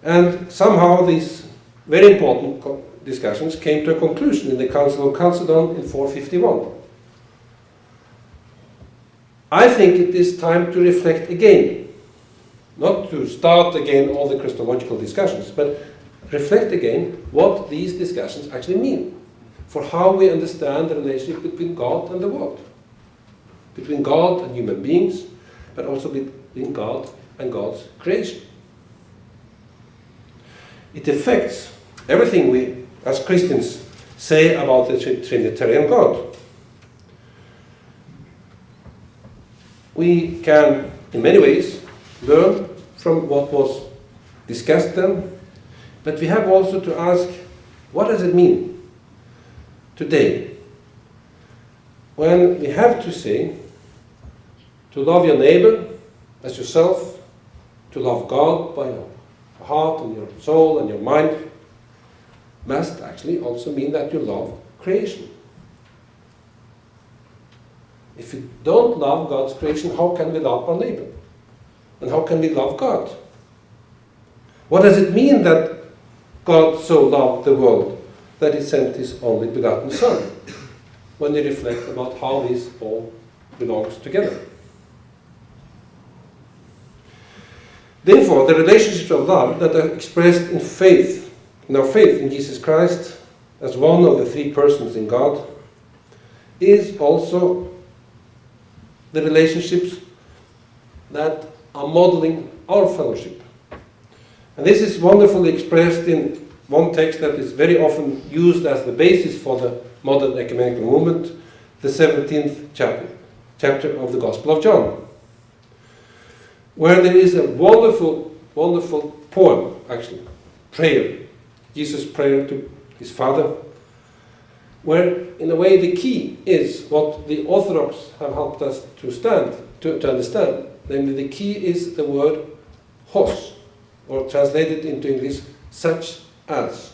I: And somehow these very important discussions came to a conclusion in the Council of Chalcedon in 451. I think it is time to reflect again, not to start again all the Christological discussions, but reflect again what these discussions actually mean for how we understand the relationship between God and the world, between God and human beings, but also between God and God's creation. It affects everything we as Christians say about the Trinitarian God. We can, in many ways, learn from what was discussed then, but we have also to ask, what does it mean today, when we have to say to love your neighbor as yourself, to love God by your heart and your soul and your mind, must actually also mean that you love creation. If we don't love God's creation, how can we love our neighbor? And how can we love God? What does it mean that God so loved the world that he sent his only begotten Son? When we reflect about how this all belongs together. Therefore, the relationships of love that are expressed in faith, in our faith in Jesus Christ as one of the three persons in God, is also the relationships that are modeling our fellowship. And this is wonderfully expressed in one text that is very often used as the basis for the modern ecumenical movement, the 17th chapter of the Gospel of John, where there is a wonderful, wonderful poem, actually, prayer, Jesus' prayer to his Father, where, in a way, the key is what the Orthodox have helped us to understand. Namely, the key is the word hos, or translated into English, such as.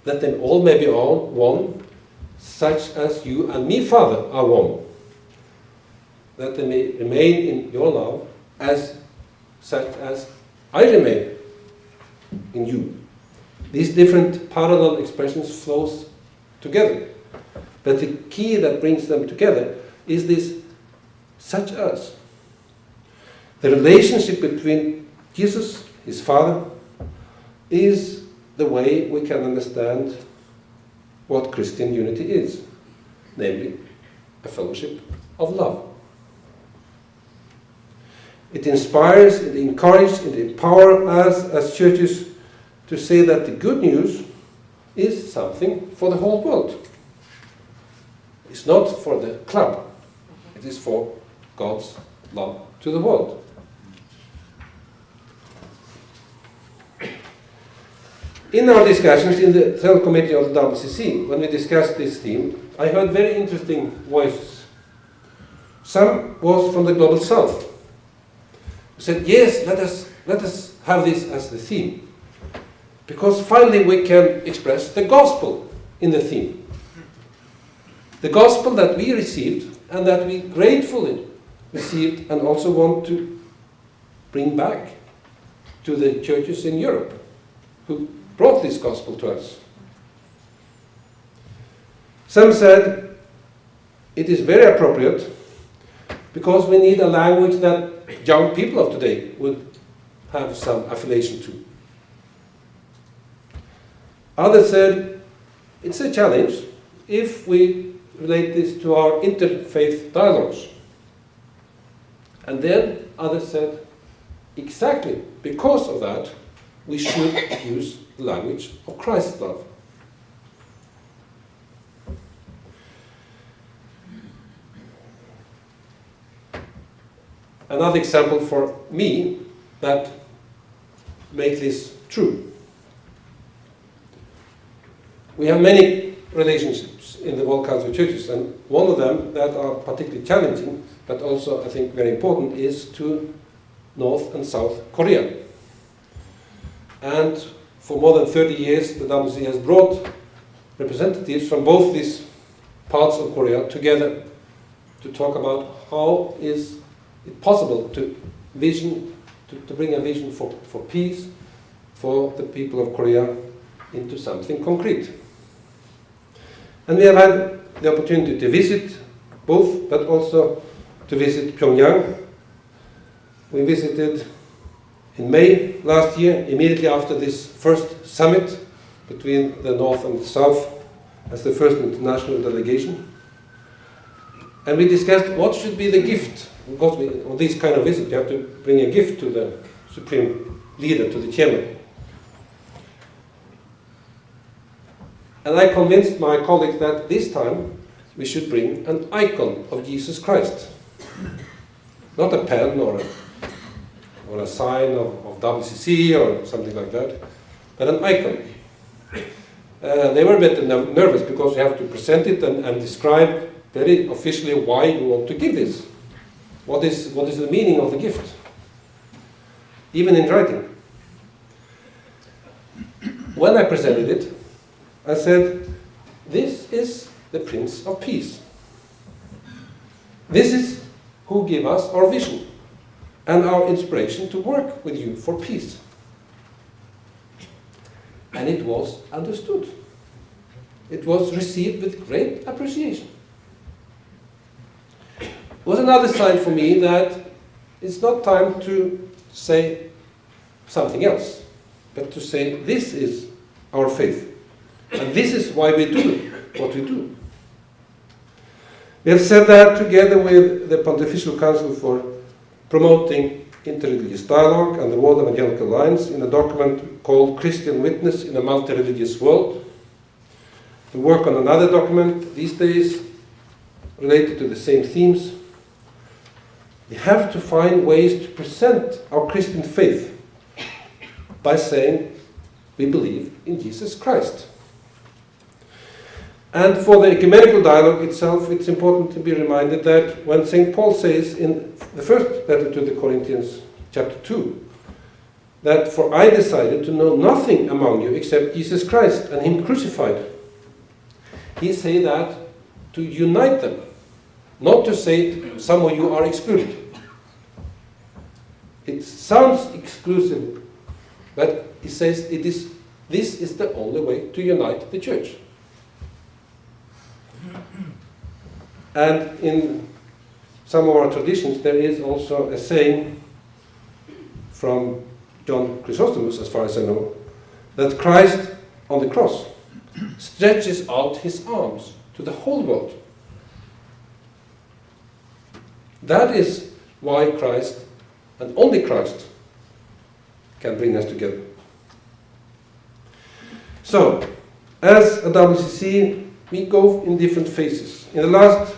I: That they all may be all one, such as you and me, Father, are one. That they may remain in your love, as such as I remain in you. These different parallel expressions flows together. But the key that brings them together is this such as. The relationship between Jesus, his Father, is the way we can understand what Christian unity is, namely a fellowship of love. It inspires, it encourages, it empowers us as churches to say that the good news is something for the whole world. It's not for the club, it is for God's love to the world. In our discussions in the Central Committee of the WCC, when we discussed this theme, I heard very interesting voices. Some was from the Global South, who said, yes, let us have this as the theme, because finally we can express the gospel in the theme. The gospel that we received and that we gratefully received and also want to bring back to the churches in Europe who brought this gospel to us. Some said it is very appropriate because we need a language that young people of today would have some affiliation to. Others said it's a challenge if we relate this to our interfaith dialogues. And then others said exactly because of that we should use the language of Christ's love. Another example for me that makes this true. We have many relationships in the World Council of Churches, and one of them that are particularly challenging, but also I think very important, is to North and South Korea. And for more than 30 years, the WC has brought representatives from both these parts of Korea together to talk about how is it possible to bring a vision for peace for the people of Korea into something concrete. And we have had the opportunity to visit both, but also to visit Pyongyang. We visited in May last year, immediately after this first summit between the North and the South, as the first international delegation. And we discussed what should be the gift. Because on this kind of visit, you have to bring a gift to the supreme leader, to the chairman. And I convinced my colleagues that this time we should bring an icon of Jesus Christ. Not a pen or a sign of WCC or something like that, but an icon. They were a bit nervous because you have to present it and describe very officially why you want to give this. What is the meaning of the gift? Even in writing. When I presented it, I said, this is the Prince of Peace. This is who gave us our vision and our inspiration to work with you for peace. And it was understood. It was received with great appreciation. It was another sign for me that it's not time to say something else, but to say this is our faith. And this is why we do what we do. We have said that together with the Pontifical Council for Promoting Interreligious Dialogue and the World Evangelical Alliance in a document called Christian Witness in a Multi-Religious World. We work on another document these days related to the same themes. We have to find ways to present our Christian faith by saying we believe in Jesus Christ. And for the ecumenical dialogue itself, it's important to be reminded that when St. Paul says in the first letter to the Corinthians, chapter 2, that for I decided to know nothing among you except Jesus Christ and Him crucified. He say that to unite them, not to say some of you are excluded. It sounds exclusive, but he says this is the only way to unite the church. And in some of our traditions there is also a saying from John Chrysostomus, as far as I know, that Christ on the cross stretches out his arms to the whole world. That is why Christ, and only Christ, can bring us together. So, as a WCC, we go in different phases. In the last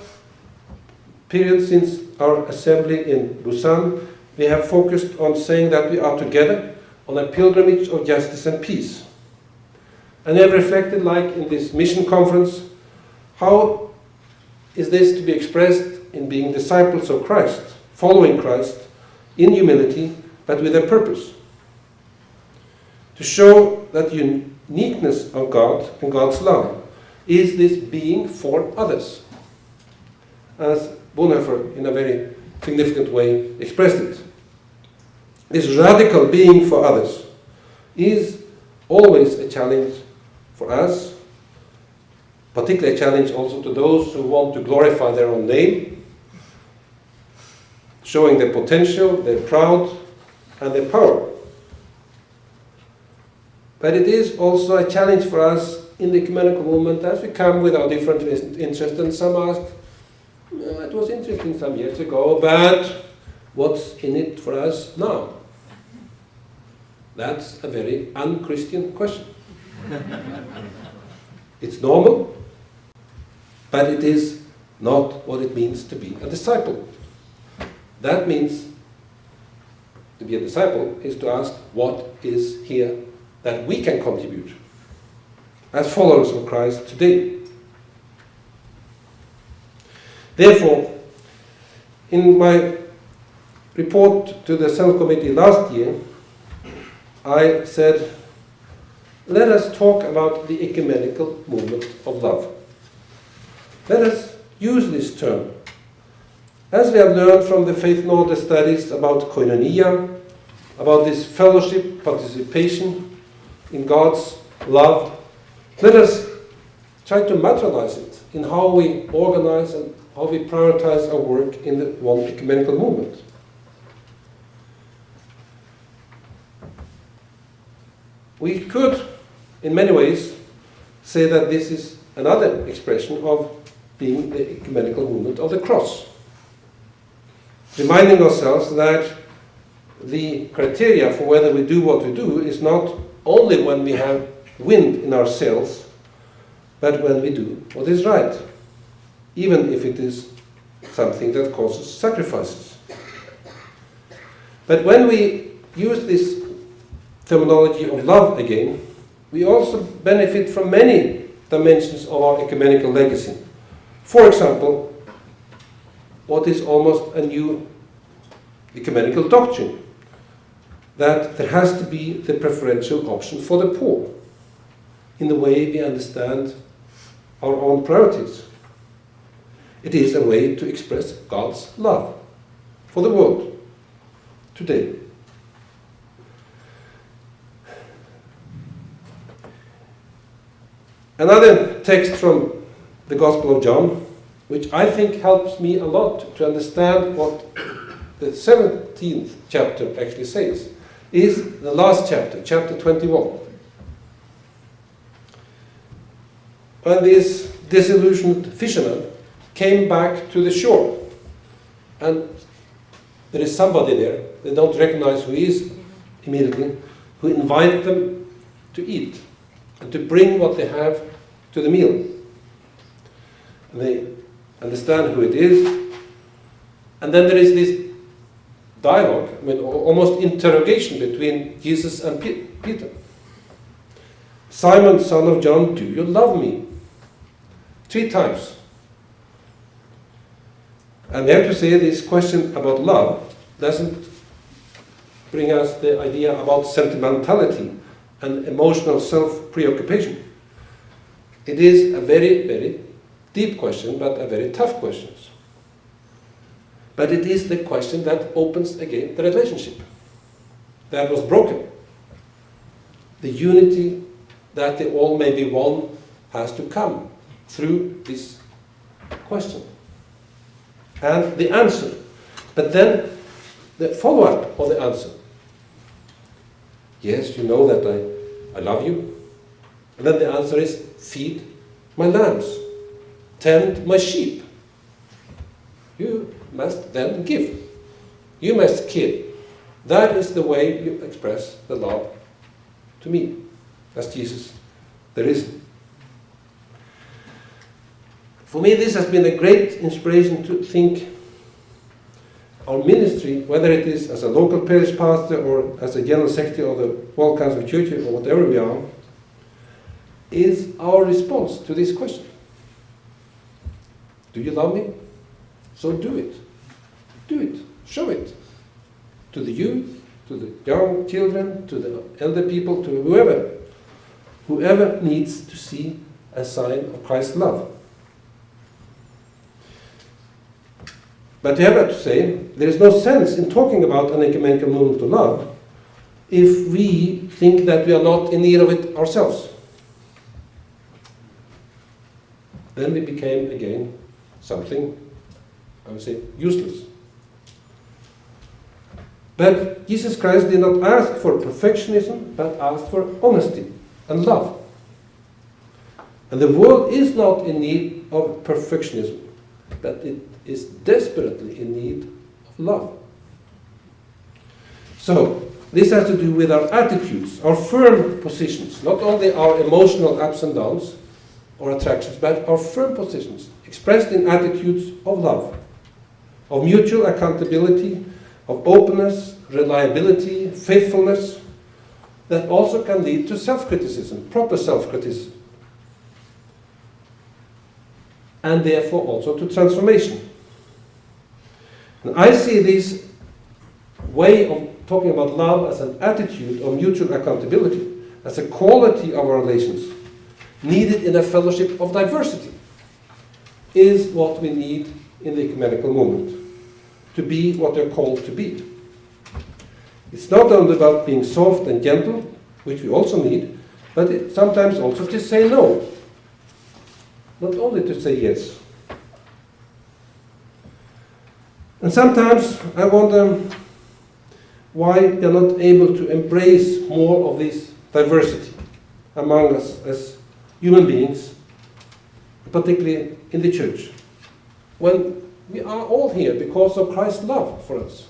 I: period since our assembly in Busan, we have focused on saying that we are together on a pilgrimage of justice and peace. And we have reflected, like in this mission conference, how is this to be expressed in being disciples of Christ, following Christ in humility, but with a purpose. To show that uniqueness of God and God's love is this being for others, as Bonhoeffer in a very significant way expressed it. This radical being for others is always a challenge for us, particularly a challenge also to those who want to glorify their own name, showing their potential, their pride, and their power. But it is also a challenge for us in the ecumenical movement as we come with our different interests, and some ask, it was interesting some years ago, but what's in it for us now? That's a very un-Christian question. It's normal, but it is not what it means to be a disciple. That means to be a disciple is to ask what is here that we can contribute as followers of Christ today. Therefore, in my report to the Central Committee last year, I said, let us talk about the ecumenical movement of love. Let us use this term. As we have learned from the Faith and Order studies about koinonia, about this fellowship, participation in God's love, let us try to materialize it in how we organize and how we prioritize our work in the one ecumenical movement. We could, in many ways, say that this is another expression of being the ecumenical movement of the cross. Reminding ourselves that the criteria for whether we do what we do is not only when we have wind in our sails, but when we do what is right, even if it is something that causes sacrifices. But when we use this terminology of love again, we also benefit from many dimensions of our ecumenical legacy. For example, what is almost a new ecumenical doctrine, that there has to be the preferential option for the poor in the way we understand our own priorities. It is a way to express God's love for the world today. Another text from the Gospel of John, which I think helps me a lot to understand what the 17th chapter actually says, is the last chapter, chapter 21. When this disillusioned fisherman came back to the shore, and there is somebody there, they don't recognize who he is immediately, who invite them to eat and to bring what they have to the meal. And they understand who it is, and then there is this dialogue, I mean, almost interrogation between Jesus and Peter. Simon, son of John, do you love me? 3 times. And we have to say this question about love doesn't bring us the idea about sentimentality and emotional self-preoccupation. It is a very, very deep question, but a very tough question. But it is the question that opens again the relationship that was broken. The unity that they all may be one has to come through this question. And the answer. But then the follow-up of the answer. Yes, you know that I love you. And then the answer is, feed my lambs. Tend my sheep. You must then give. You must kill. That is the way you express the love to me, as Jesus there is. For me, this has been a great inspiration to think our ministry, whether it is as a local parish pastor or as a general secretary of the World Council of Churches or whatever we are, is our response to this question. Do you love me? So do it. Do it. Show it. To the youth, to the young children, to the elder people, to whoever. Whoever needs to see a sign of Christ's love. But I have to say, there is no sense in talking about an ecumenical movement to love if we think that we are not in need of it ourselves. Then we became again something, I would say, useless. But Jesus Christ did not ask for perfectionism, but asked for honesty and love. And the world is not in need of perfectionism, but it is desperately in need of love. So, this has to do with our attitudes, our firm positions, not only our emotional ups and downs or attractions, but our firm positions, expressed in attitudes of love, of mutual accountability, of openness, reliability, faithfulness, that also can lead to self-criticism, proper self-criticism, and therefore also to transformation. And I see this way of talking about love as an attitude of mutual accountability, as a quality of our relations, needed in a fellowship of diversity, is what we need in the ecumenical movement, to be what they're called to be. It's not only about being soft and gentle, which we also need, but sometimes also to say no, not only to say yes. And sometimes I wonder why we are not able to embrace more of this diversity among us as human beings, particularly in the church, when we are all here because of Christ's love for us.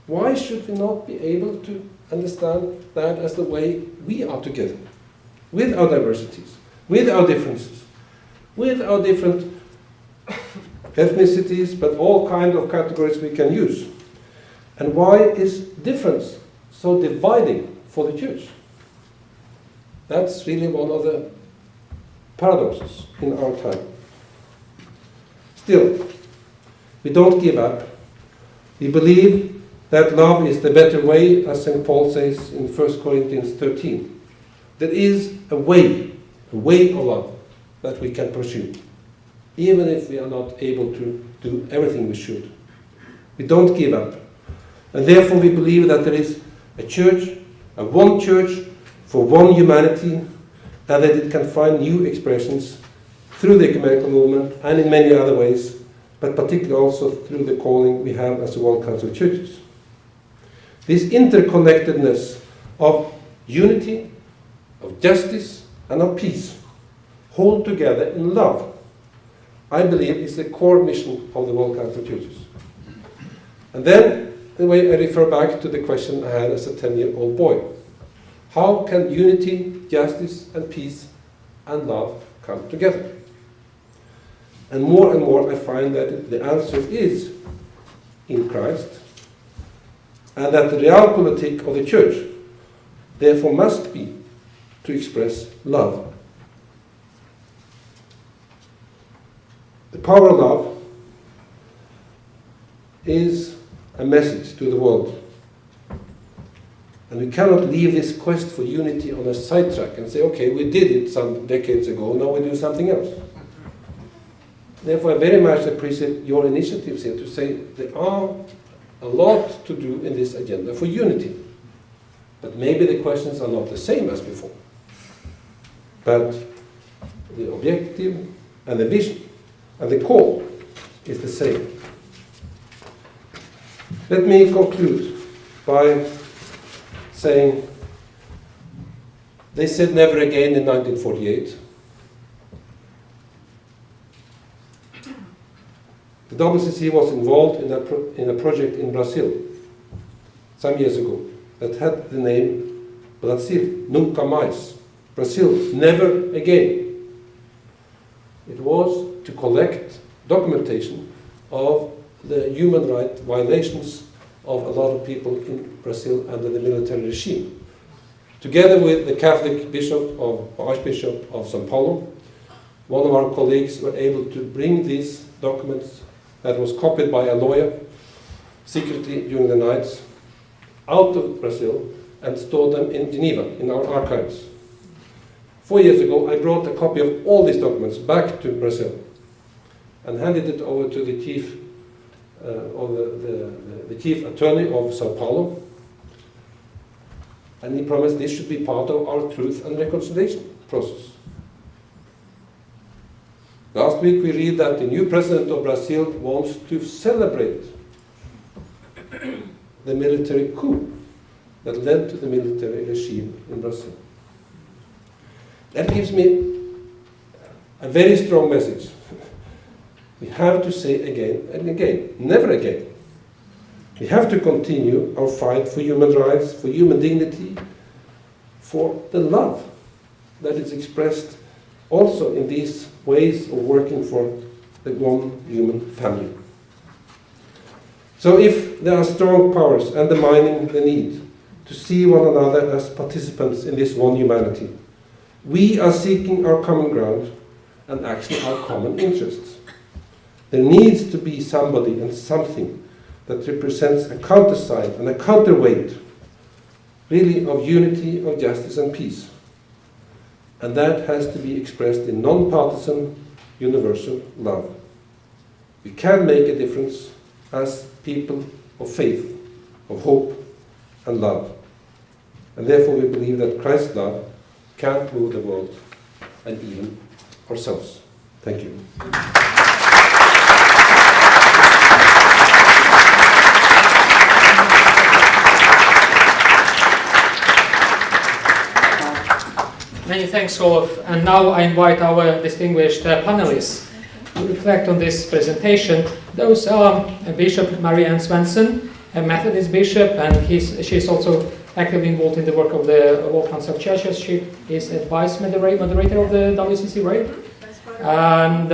I: Why should we not be able to understand that as the way we are together, with our diversities, with our differences, with our different ethnicities, but all kinds of categories we can use. And why is difference so dividing for the church? That's really one of the paradoxes in our time. Still, we don't give up. We believe that love is the better way, as St. Paul says in 1 Corinthians 13. There is a way of love that we can pursue, even if we are not able to do everything we should. We don't give up. And therefore we believe that there is a church, a one church for one humanity, and that it can find new expressions through the ecumenical movement and in many other ways, but particularly also through the calling we have as the World Council of Churches. This interconnectedness of unity, of justice, and of peace, hold together in love, I believe is the core mission of the World Council of Churches. And then, the way I refer back to the question I had as a 10-year-old boy. How can unity, justice, and peace and love come together? And more I find that the answer is in Christ, and that the realpolitik of the church therefore must be to express love. The power of love is a message to the world. And we cannot leave this quest for unity on a sidetrack and say, okay, we did it some decades ago, now we do something else. Therefore, I very much appreciate your initiatives here to say there are a lot to do in this agenda for unity. But maybe the questions are not the same as before. But the objective and the vision and the call is the same. Let me conclude by saying, they said never again in 1948. The WCC was involved in a project in Brazil some years ago that had the name Brasil Nunca Mais. Brazil, never again. It was to collect documentation of the human rights violations of a lot of people in Brazil under the military regime. Together with the Catholic bishop Archbishop of São Paulo, one of our colleagues were able to bring these documents that was copied by a lawyer secretly during the nights out of Brazil and stored them in Geneva in our archives. 4 years ago, I brought a copy of all these documents back to Brazil and handed it over to the chief the chief attorney of Sao Paulo, and he promised this should be part of our truth and reconciliation process. Last week we read that the new president of Brazil wants to celebrate the military coup that led to the military regime in Brazil. That gives me a very strong message. We have to say again and again, never again. We have to continue our fight for human rights, for human dignity, for the love that is expressed also in these ways of working for the one human family. So if there are strong powers undermining the need to see one another as participants in this one humanity, we are seeking our common ground and actually our common interests. There needs to be somebody and something that represents a counterside and a counterweight, really, of unity, of justice and peace. And that has to be expressed in non-partisan, universal love. We can make a difference as people of faith, of hope and love. And therefore we believe that Christ's love can move the world and even ourselves. Thank you.
H: Many thanks, Olav. And now I invite our distinguished panelists to reflect on this presentation. Those are Bishop Marianne Svensson, a Methodist bishop, and she's also actively involved in the work of the World Council of Churches. She is a vice moderator of the WCC, right? And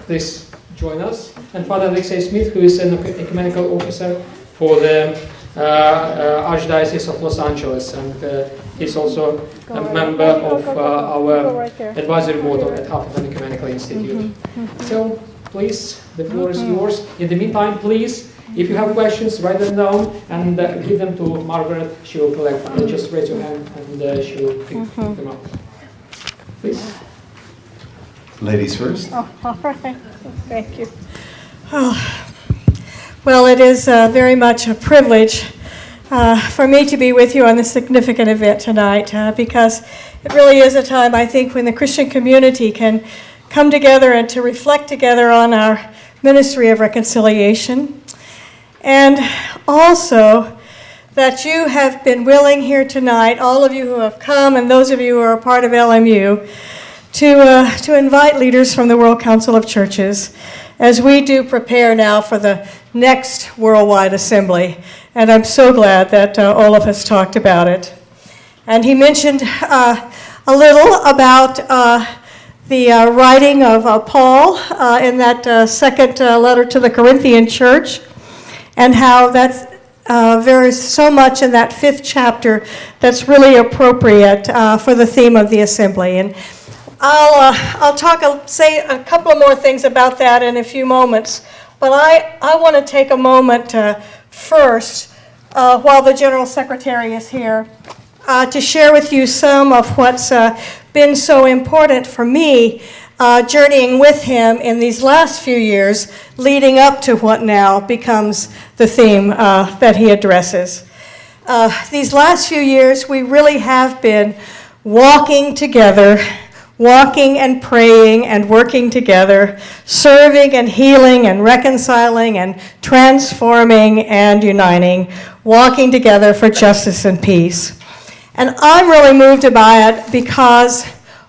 H: please join us. And Father Alexei Smith, who is an ecumenical officer for the Archdiocese of Los Angeles, and he's also a member of our advisory board at Huffington Ecumenical Institute. So please, the floor is yours. In the meantime, please, if you have questions, write them down and give them to Margaret. She will collect them. Just raise your hand and she will pick them up. Please.
J: Ladies first.
D: Oh, all right. Thank you. Oh. Well, it is very much a privilege for me to be with you on this significant event tonight because it really is a time, I think, when the Christian community can come together and to reflect together on our ministry of reconciliation. And also that you have been willing here tonight, all of you who have come and those of you who are a part of LMU, to invite leaders from the World Council of Churches as we do prepare now for the next Worldwide Assembly. And I'm so glad that Olav has talked about it. And he mentioned a little about the writing of Paul in that second letter to the Corinthian church, and how that's there's so much in that 5th chapter that's really appropriate for the theme of the assembly. And I'll say a couple of more things about that in a few moments, but I want to take a moment first, while the General Secretary is here, to share with you some of what's been so important for me journeying with him in these last few years, leading up to what now becomes the theme that he addresses. These last few years, we really have been walking together, walking and praying and working together, serving and healing and reconciling and transforming and uniting, walking together for justice and peace. And I'm really moved by it because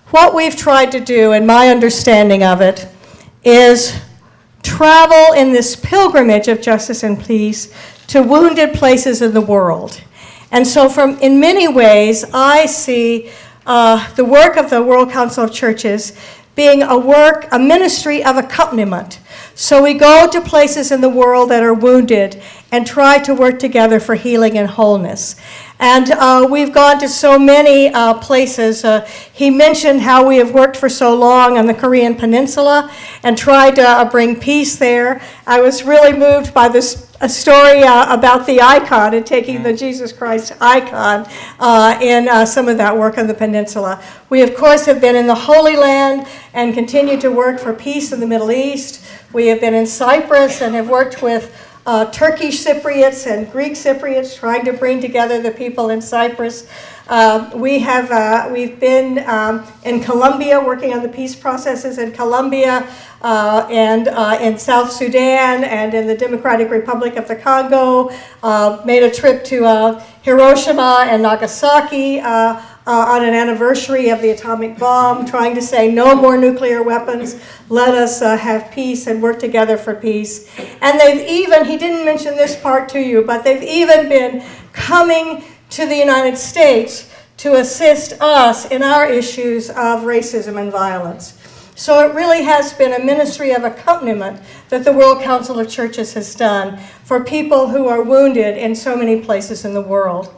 D: what we've tried to do, in my understanding of it, is travel in this pilgrimage of justice and peace to wounded places in the world. And so in many ways, I see the work of the World Council of Churches being a ministry of accompaniment. So we go to places in the world that are wounded and try to work together for healing and wholeness. And we've gone to so many places. He mentioned how we have worked for so long on the Korean Peninsula and tried to bring peace there. I was really moved by a story about the icon and taking the Jesus Christ icon in some of that work on the peninsula. We, of course, have been in the Holy Land and continue to work for peace in the Middle East. We have been in Cyprus and have worked with Turkish Cypriots and Greek Cypriots, trying to bring together the people in Cyprus. We've been in Colombia, working on the peace processes in Colombia, and in South Sudan and in the Democratic Republic of the Congo. Made a trip to Hiroshima and Nagasaki on an anniversary of the atomic bomb, trying to say no more nuclear weapons, let us have peace and work together for peace. And he didn't mention this part to you, but they've even been coming to the United States to assist us in our issues of racism and violence. So it really has been a ministry of accompaniment that the World Council of Churches has done for people who are wounded in so many places in the world.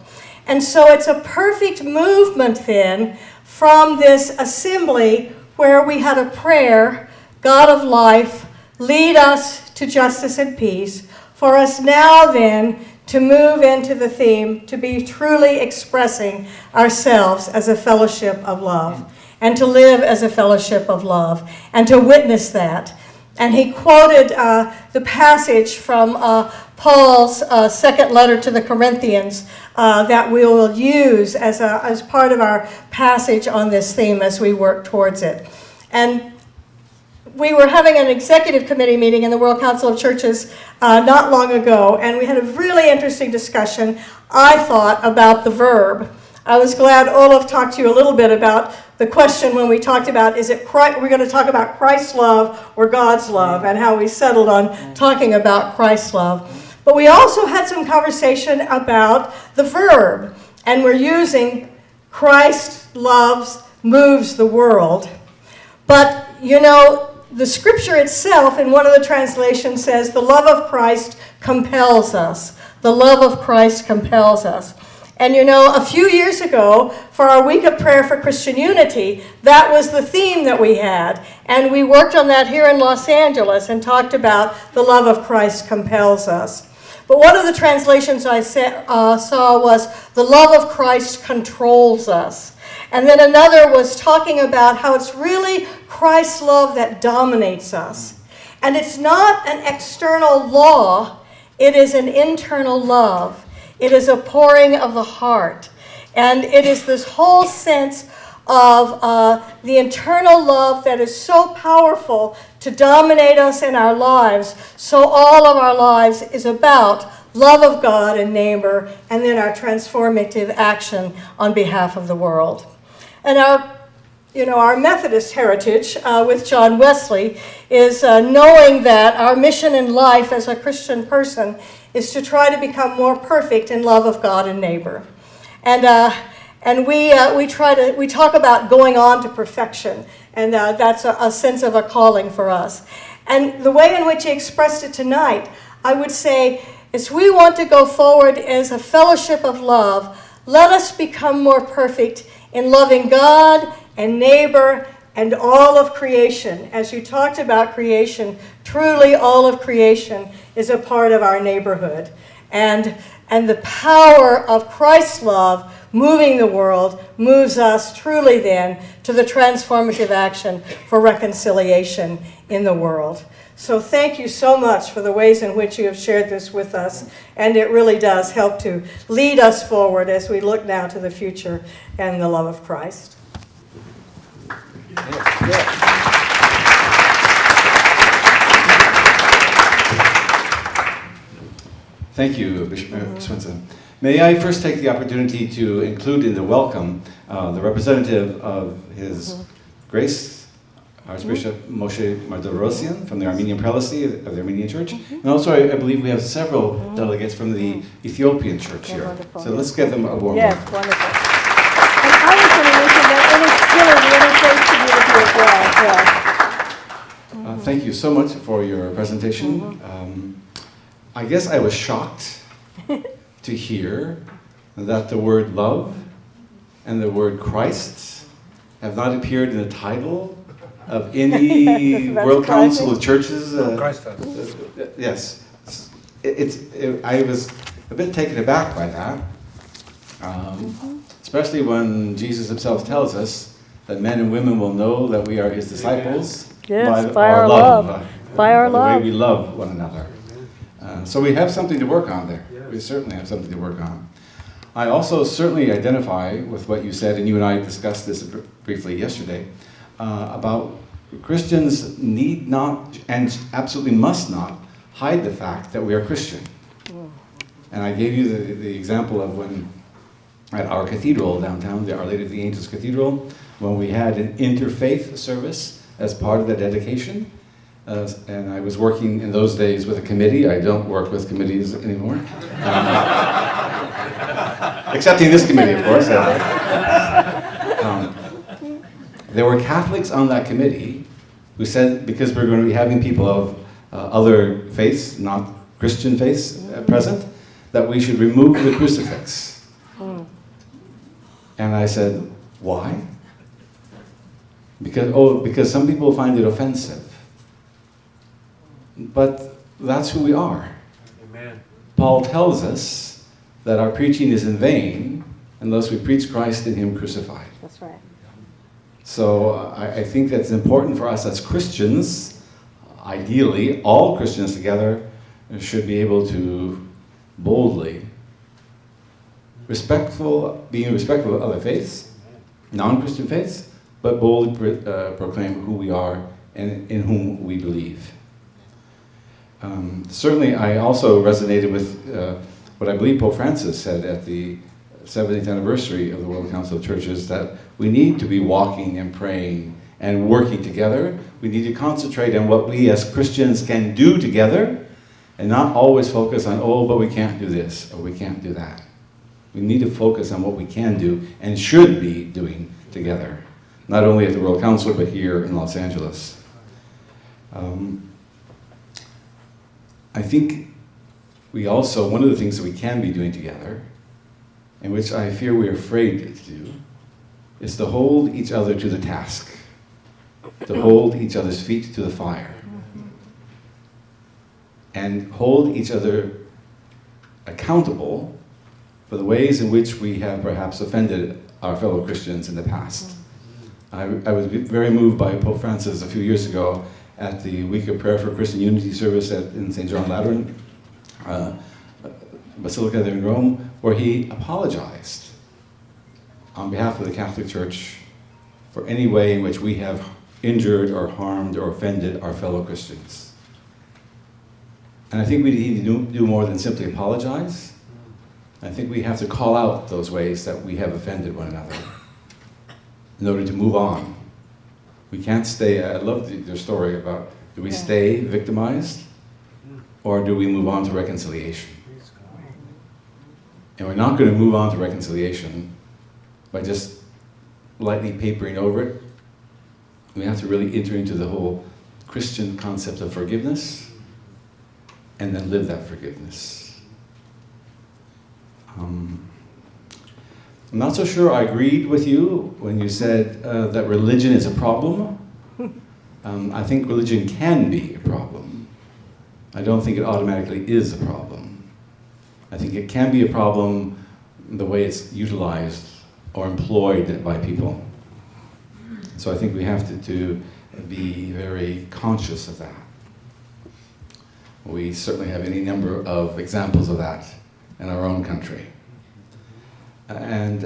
D: And so it's a perfect movement then from this assembly where we had a prayer, God of life, lead us to justice and peace, for us now then to move into the theme, to be truly expressing ourselves as a fellowship of love, and to live as a fellowship of love, and to witness that. And he quoted the passage from Paul's second letter to the Corinthians that we will use as part of our passage on this theme as we work towards it. And we were having an executive committee meeting in the World Council of Churches not long ago, and we had a really interesting discussion, I thought, about the verb. I was glad Olav talked to you a little bit about the question when we talked about, we're going to talk about Christ's love or God's love, and how we settled on talking about Christ's love. But we also had some conversation about the verb, and we're using Christ loves, moves the world. But, you know, the scripture itself in one of the translations says, the love of Christ compels us. The love of Christ compels us. And you know, a few years ago, for our week of prayer for Christian unity, that was the theme that we had. And we worked on that here in Los Angeles and talked about the love of Christ compels us. But one of the translations I saw was, the love of Christ controls us. And then another was talking about how it's really Christ's love that dominates us. And it's not an external law, it is an internal love. It is a pouring of the heart. And it is this whole sense of the internal love that is so powerful to dominate us in our lives. So all of our lives is about love of God and neighbor, and then our transformative action on behalf of the world. And our Methodist heritage with John Wesley is knowing that our mission in life as a Christian person is to try to become more perfect in love of God and neighbor. And we talk about going on to perfection, and that's a sense of a calling for us. And the way in which he expressed it tonight, I would say, is we want to go forward as a fellowship of love. Let us become more perfect in loving God and neighbor and all of creation. As you talked about creation, truly all of creation is a part of our neighborhood. And the power of Christ's love moving the world moves us truly then to the transformative action for reconciliation in the world. So thank you so much for the ways in which you have shared this with us. And it really does help to lead us forward as we look now to the future and the love of Christ.
J: Thank you, Bishop Swinson. May I first take the opportunity to include in the welcome the representative of His Grace, Archbishop Moshe Martirosyan from the Armenian Prelacy of the Armenian Church. And also, I believe we have several delegates from the Ethiopian Church here.
D: Wonderful.
J: So let's give them a warm
D: Yes,
J: welcome.
D: wonderful. And I was going to mention that, and it's really great to be with you as well.
J: Thank you so much for your presentation. I guess I was shocked to hear that the word love and the word Christ have not appeared in the title of any
D: That's
J: World
D: surprising.
J: Council of Churches.
I: Christ.
J: Yes. I was a bit taken aback by that, especially when Jesus himself tells us that men and women will know that we are his disciples
D: Yes, by our love. By our
J: the
D: love.
J: way we love one another. So we have something to work on there. We certainly have something to work on. I also certainly identify with what you said, and you and I discussed this briefly yesterday, about Christians need not and absolutely must not hide the fact that we are Christian. And I gave you the example of when at our cathedral downtown, the Our Lady of the Angels Cathedral, when we had an interfaith service as part of the dedication. And I was working in those days with a committee. I don't work with committees anymore. Excepting this committee, of course. There were Catholics on that committee who said, because we're going to be having people of other faiths, not Christian faiths, present, that we should remove the crucifix. And I said, why? Because some people find it offensive. But that's who we are.
I: Amen.
J: Paul tells us that our preaching is in vain unless we preach Christ and Him crucified.
D: That's right.
J: So I think that's important for us as Christians. Ideally, all Christians together should be able to boldly, being respectful of other faiths, non-Christian faiths, but boldly proclaim who we are and in whom we believe. Certainly, I also resonated with what I believe Pope Francis said at the 70th anniversary of the World Council of Churches, that we need to be walking and praying and working together. We need to concentrate on what we as Christians can do together, and not always focus on, oh, but we can't do this, or we can't do that. We need to focus on what we can do and should be doing together, not only at the World Council, but here in Los Angeles. I think we also, one of the things that we can be doing together, and which I fear we're afraid to do, is to hold each other to the task, to hold each other's feet to the fire, and hold each other accountable for the ways in which we have perhaps offended our fellow Christians in the past. I was very moved by Pope Francis a few years ago at the Week of Prayer for Christian Unity service in St. John Lateran Basilica there in Rome, where he apologized on behalf of the Catholic Church for any way in which we have injured or harmed or offended our fellow Christians. And I think we need to do more than simply apologize. I think we have to call out those ways that we have offended one another in order to move on. We can't stay, I love your story about, do we stay victimized or do we move on to reconciliation? And we're not going to move on to reconciliation by just lightly papering over it. We have to really enter into the whole Christian concept of forgiveness and then live that forgiveness. I'm not so sure I agreed with you when you said that religion is a problem. I think religion can be a problem. I don't think it automatically is a problem. I think it can be a problem the way it's utilized or employed by people. So I think we have to be very conscious of that. We certainly have any number of examples of that in our own country. And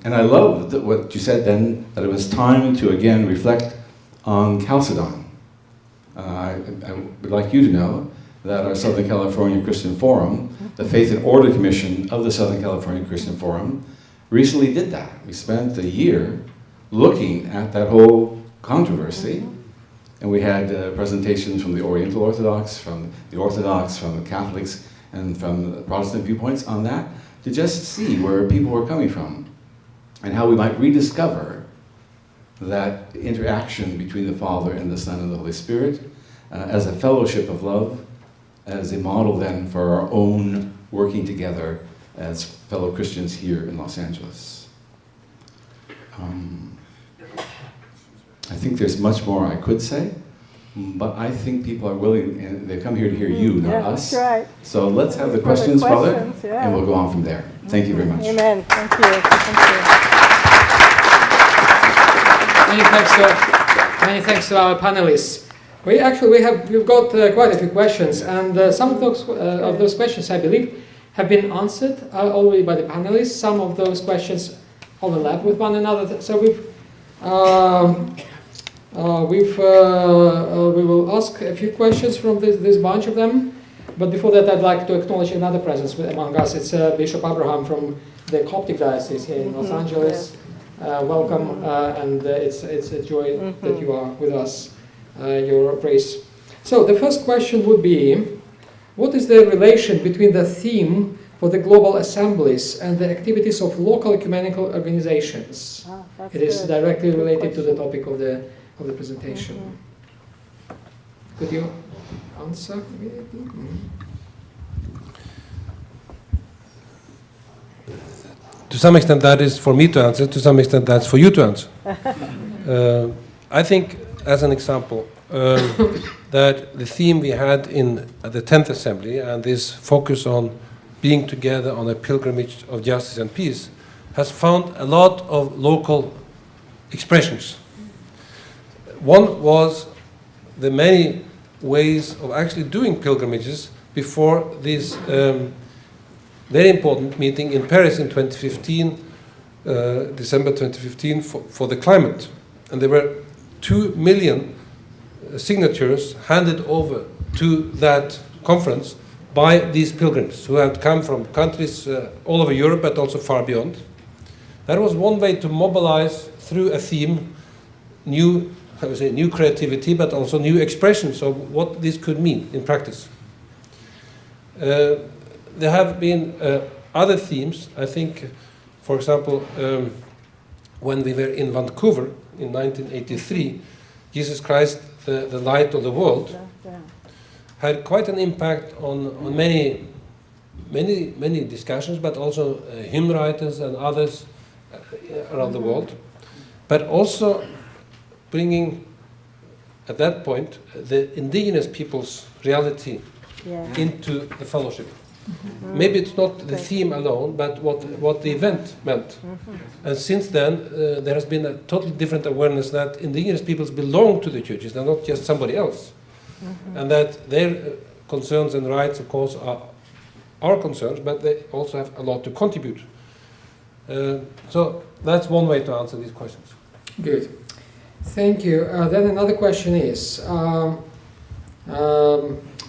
J: I love what you said then, that it was time to again reflect on Chalcedon. I would like you to know that our Southern California Christian Forum, the Faith and Order Commission of the Southern California Christian Forum, recently did that. We spent a year looking at that whole controversy, and we had presentations from the Oriental Orthodox, from the Catholics, and from the Protestant viewpoints on that, to just see where people were coming from and how we might rediscover that interaction between the Father and the Son and the Holy Spirit as a fellowship of love, as a model then for our own working together as fellow Christians here in Los Angeles. I think there's much more I could say, but I think people are willing, and they come here to hear you, not us.
D: That's right.
J: So let's have the questions, Father, and we'll go on from there. Thank you very much.
D: Amen. Thank you. Thank you.
H: Many thanks to our panelists. We've got quite a few questions, and some of those questions, I believe, have been answered already by the panelists. Some of those questions overlap with one another. So we will ask a few questions from this bunch of them. But before that, I'd like to acknowledge another presence among us. It's Bishop Abraham from the Coptic Diocese here in Los Angeles. Welcome, and it's a joy that you are with us, Your Grace. So the first question would be, what is the relation between the theme for the global assemblies and the activities of local ecumenical organizations? It is directly related to the topic of the presentation. Could you answer?
I: To some extent that is for me to answer, to some extent that's for you to answer. I think, as an example, that the theme we had at the 10th Assembly, and this focus on being together on a pilgrimage of justice and peace, has found a lot of local expressions. One was the many ways of actually doing pilgrimages before this very important meeting in Paris in 2015, December 2015, for the climate. And there were 2 million signatures handed over to that conference by these pilgrims who had come from countries all over Europe, but also far beyond. That was one way to mobilize through a theme new creativity, but also new expressions of what this could mean in practice. There have been other themes. I think, for example, when we were in Vancouver in 1983, Jesus Christ, the light of the world, had quite an impact on many discussions, but also hymn writers and others around the world. But also bringing, at that point, the indigenous people's reality into the fellowship. Maybe it's not the theme alone, but what the event meant. And since then, there has been a totally different awareness that indigenous peoples belong to the churches, they're not just somebody else. And that their concerns and rights, of course, are our concerns, but they also have a lot to contribute. So that's one way to answer these questions.
H: Good. Thank you. Then another question is,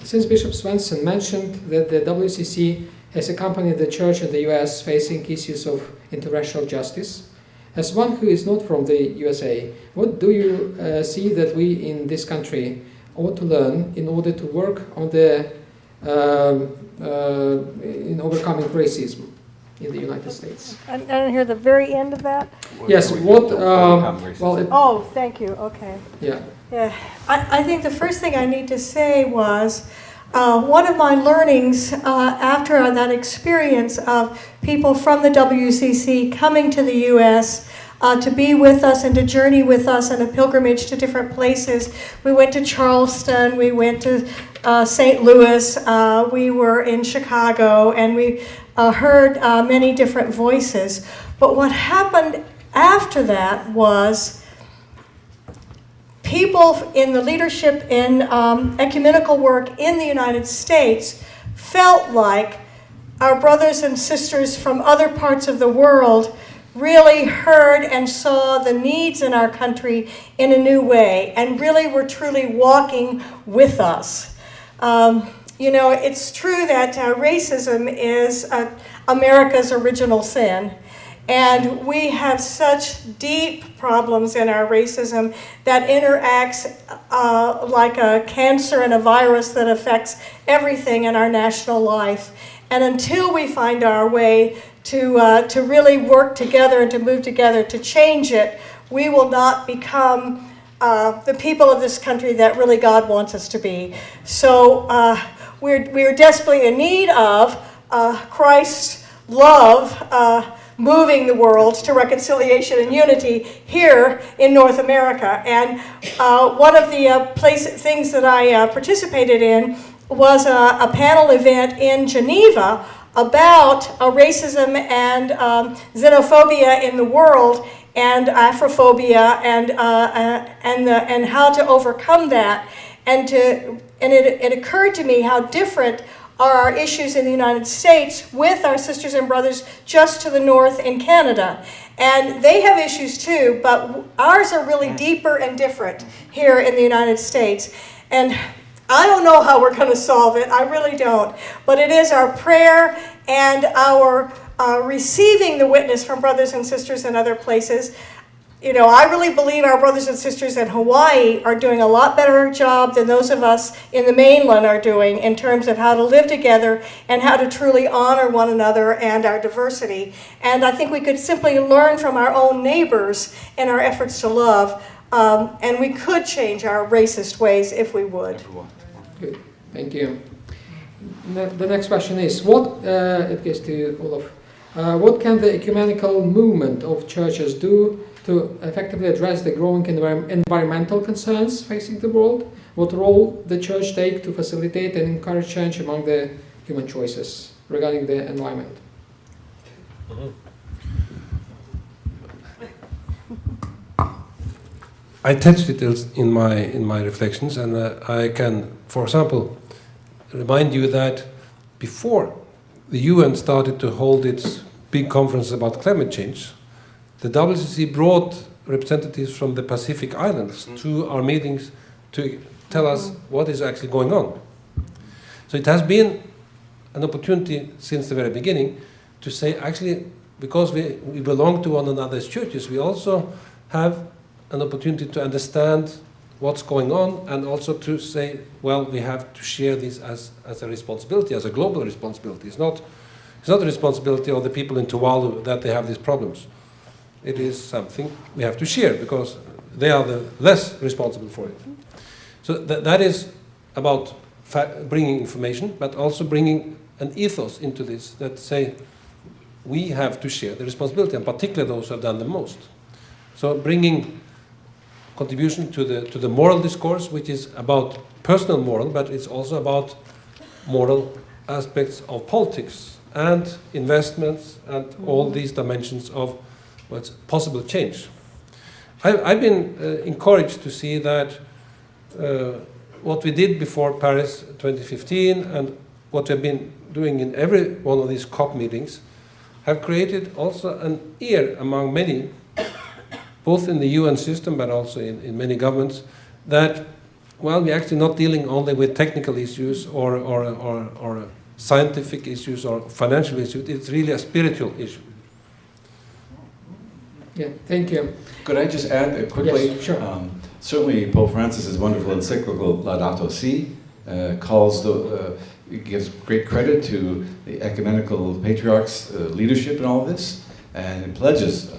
H: since Bishop Svensson mentioned that the WCC has accompanied the church in the US facing issues of international justice, as one who is not from the USA, what do you see that we in this country ought to learn in order to work on the in overcoming racism in the United States?
D: I didn't hear the very end of that.
H: Yes. What? Well.
D: Thank you. Okay.
H: Yeah.
D: Yeah. I think the first thing I need to say was one of my learnings after that experience of people from the WCC coming to the U.S. To be with us and to journey with us on a pilgrimage to different places. We went to Charleston, we went to St. Louis, we were in Chicago, and we heard many different voices. But what happened after that was people in the leadership in ecumenical work in the United States felt like our brothers and sisters from other parts of the world really heard and saw the needs in our country in a new way and really were truly walking with us. You know, it's true that racism is America's original sin. And we have such deep problems in our racism that interacts like a cancer and a virus that affects everything in our national life. And until we find our way to really work together and to move together to change it, we will not become the people of this country that really God wants us to be. So we're desperately in need of Christ's love moving the world to reconciliation and unity here in North America. And one of the things that I participated in was a panel event in Geneva about racism and xenophobia in the world and Afrophobia and how to overcome that. And it occurred to me how different are our issues in the United States with our sisters and brothers just to the north in Canada. And they have issues too, but ours are really deeper and different here in the United States. And I don't know how we're going to solve it, I really don't. But it is our prayer and our receiving the witness from brothers and sisters in other places. You know, I really believe our brothers and sisters in Hawaii are doing a lot better job than those of us in the mainland are doing in terms of how to live together and how to truly honor one another and our diversity. And I think we could simply learn from our own neighbors in our efforts to love, and we could change our racist ways if we would.
H: Good, thank you. The next question is, it goes to Olav. What can the ecumenical movement of churches do to effectively address the growing environmental concerns facing the world? What role the church take to facilitate and encourage change among the human choices regarding the environment?
I: I touched it in my reflections, and I can, for example, remind you that before the UN started to hold its big conference about climate change, the WCC brought representatives from the Pacific Islands to our meetings to tell us what is actually going on. So it has been an opportunity since the very beginning to say, actually, because we belong to one another's churches, we also have an opportunity to understand what's going on, and also to say, well, we have to share this as a responsibility, as a global responsibility. It's not the responsibility of the people in Tuvalu that they have these problems. It is something we have to share because they are the less responsible for it. So that is about bringing information, but also bringing an ethos into this that say we have to share the responsibility, and particularly those who have done the most. So bringing contribution to the moral discourse, which is about personal moral, but it's also about moral aspects of politics and investments and all these dimensions of what's possible change. I've been encouraged to see that what we did before Paris 2015 and what we've been doing in every one of these COP meetings have created also an ear among many, both in the UN system but also in many governments, that, well, we're actually not dealing only with technical issues or scientific issues or financial issues. It's really a spiritual issue.
H: Yeah, thank you.
J: Could I just add quickly?
H: Yes, sure.
J: Certainly, Pope Francis's wonderful encyclical Laudato Si gives great credit to the ecumenical patriarch's leadership in all of this, and it pledges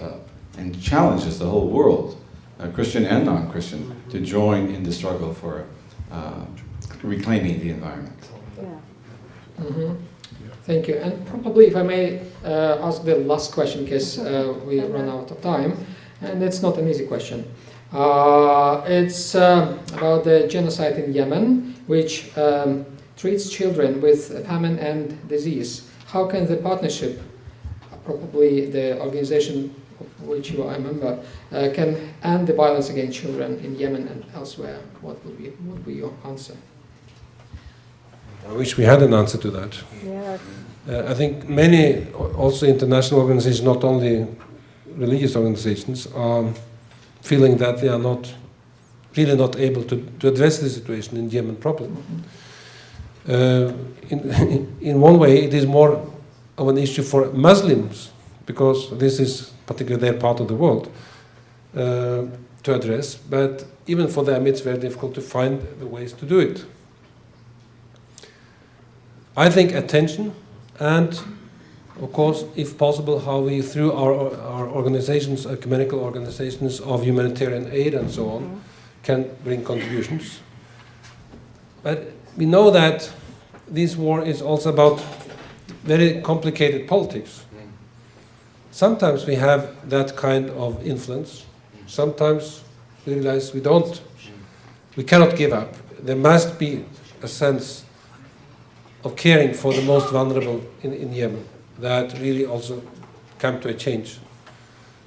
J: and challenges the whole world, Christian and non-Christian, to join in the struggle for reclaiming the environment.
H: Mm-hmm. Thank you. And probably, if I may ask the last question, because we run out of time, and it's not an easy question. It's about the genocide in Yemen, which treats children with famine and disease. How can the partnership, probably the organization of which you are a member, can end the violence against children in Yemen and elsewhere? What would be your answer?
I: I wish we had an answer to that.
D: Yes.
I: I think many, also international organizations, not only religious organizations, are feeling that they are really not able to address the situation in Yemen properly. In one way, it is more of an issue for Muslims, because this is particularly their part of the world, to address. But even for them, it's very difficult to find the ways to do it. I think attention and, of course, if possible, how we, through our organizations, ecumenical organizations of humanitarian aid and so on, can bring contributions. But we know that this war is also about very complicated politics. Sometimes we have that kind of influence. Sometimes we realize we cannot give up. There must be a sense of caring for the most vulnerable in Yemen that really also come to a change.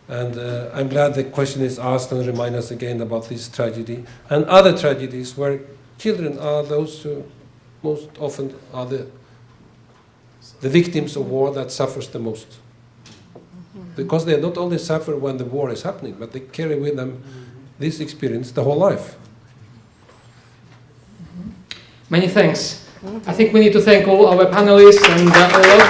I: And I'm glad the question is asked and remind us again about this tragedy and other tragedies where children are those who most often are the victims of war that suffers the most. Because they not only suffer when the war is happening, but they carry with them this experience the whole life.
H: Many thanks. I think we need to thank all our panelists and Olav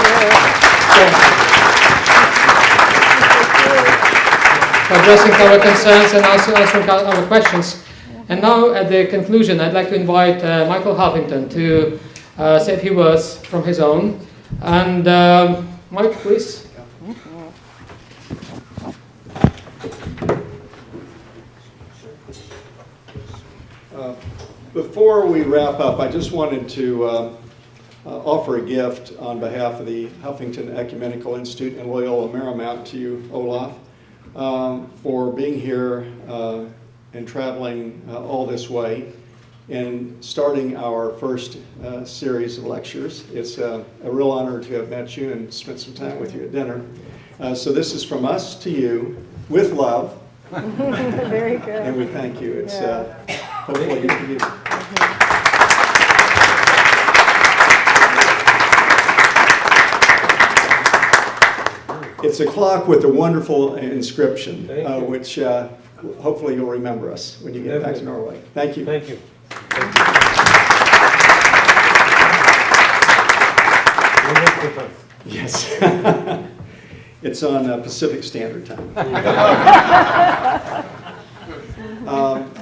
H: for addressing our concerns and answering our questions. And now, at the conclusion, I'd like to invite Michael Huffington to say a few words from his own. And Mike, please.
K: Before we wrap up, I just wanted to offer a gift on behalf of the Huffington Ecumenical Institute and Loyola Marymount to you, Olav, for being here and traveling all this way and starting our first series of lectures. It's a real honor to have met you and spent some time with you at dinner. So this is from us to you, with love.
D: Very good.
K: And we thank you. It's hopefully you can use it. It's a clock with a wonderful inscription, which hopefully you'll remember us when you get back to Norway. Thank you.
I: Thank you.
K: Yes. It's on Pacific Standard Time.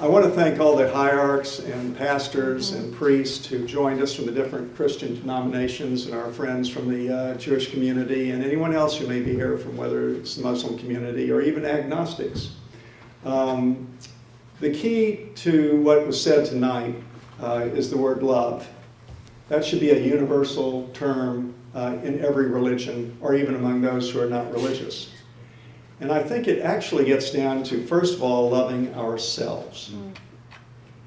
K: I want to thank all the hierarchs and pastors and priests who joined us from the different Christian denominations and our friends from the Jewish community and anyone else who may be here from whether it's the Muslim community or even agnostics. The key to what was said tonight is the word love. That should be a universal term in every religion or even among those who are not religious. And I think it actually gets down to, first of all, loving ourselves.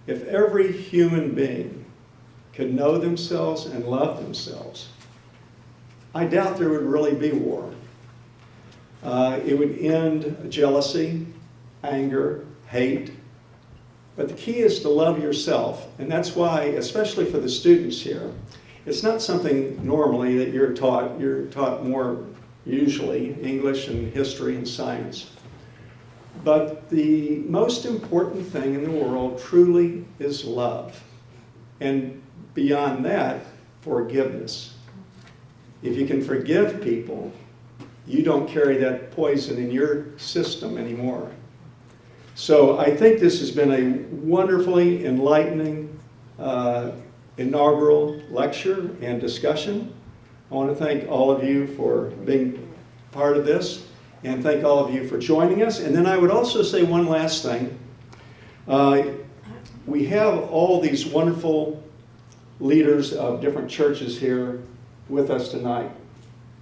K: If every human being could know themselves and love themselves, I doubt there would really be war. It would end jealousy, anger, hate. But the key is to love yourself. And that's why, especially for the students here, it's not something normally that you're taught. You're taught more usually English and history and science. But the most important thing in the world truly is love. And beyond that, forgiveness. If you can forgive people, you don't carry that poison in your system anymore. So I think this has been a wonderfully enlightening inaugural lecture and discussion. I want to thank all of you for being part of this, and thank all of you for joining us. And then I would also say one last thing. We have all these wonderful leaders of different churches here with us tonight.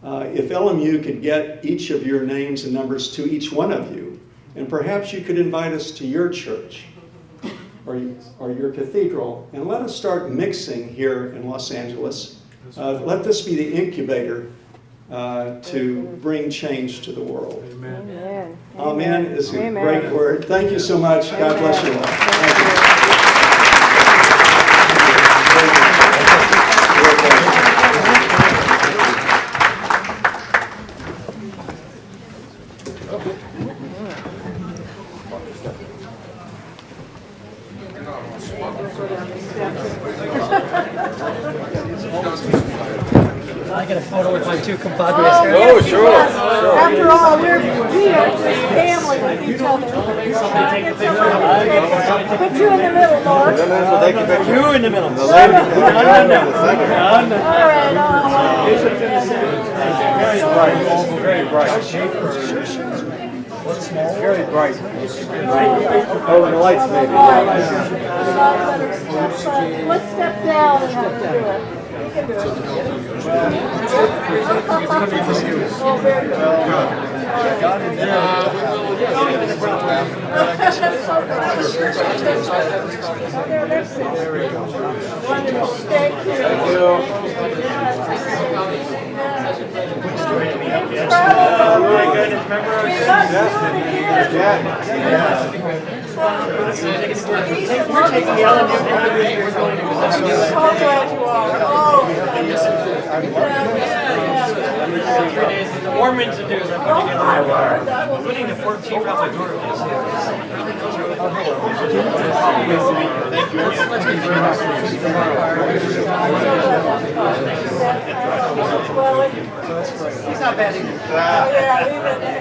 K: If LMU could get each of your names and numbers to each one of you, and perhaps you could invite us to your church or your cathedral, and let us start mixing here in Los Angeles. Let this be the incubator to bring change to the world.
D: Amen.
K: Amen is a great word. Thank you so much. God bless you all. Thank
E: I get a photo with my two compadres here.
D: Oh, sure. After all, we are just family with each other. Put you in the middle, Lord.
F: You in the middle.
D: All right,
F: Very bright. Very bright. Oh, and the lights maybe.
D: Let's step down and have to do it. You can do it. Oh, very good.
F: Got in there.
D: There we go. Wonderful. Thank you.
F: Thank you. My goodness, remember our You're taking the element.
D: So glad you are.
E: The warm-ins to do is I'm putting the 14th out my door. He's not bad either.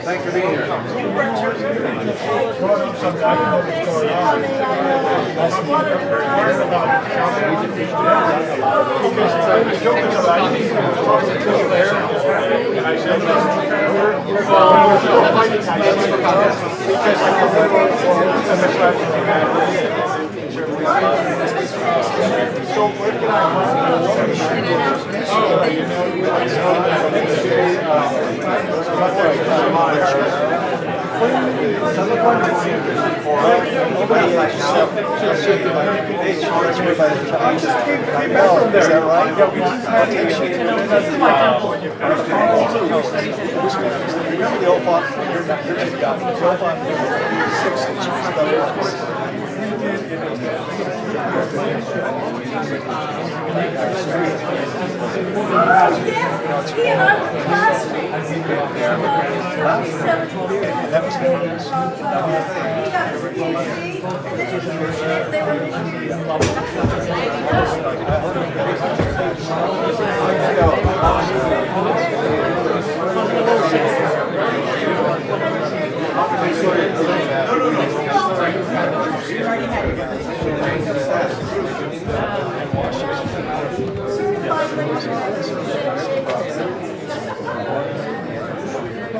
F: Thanks for being here.
D: No.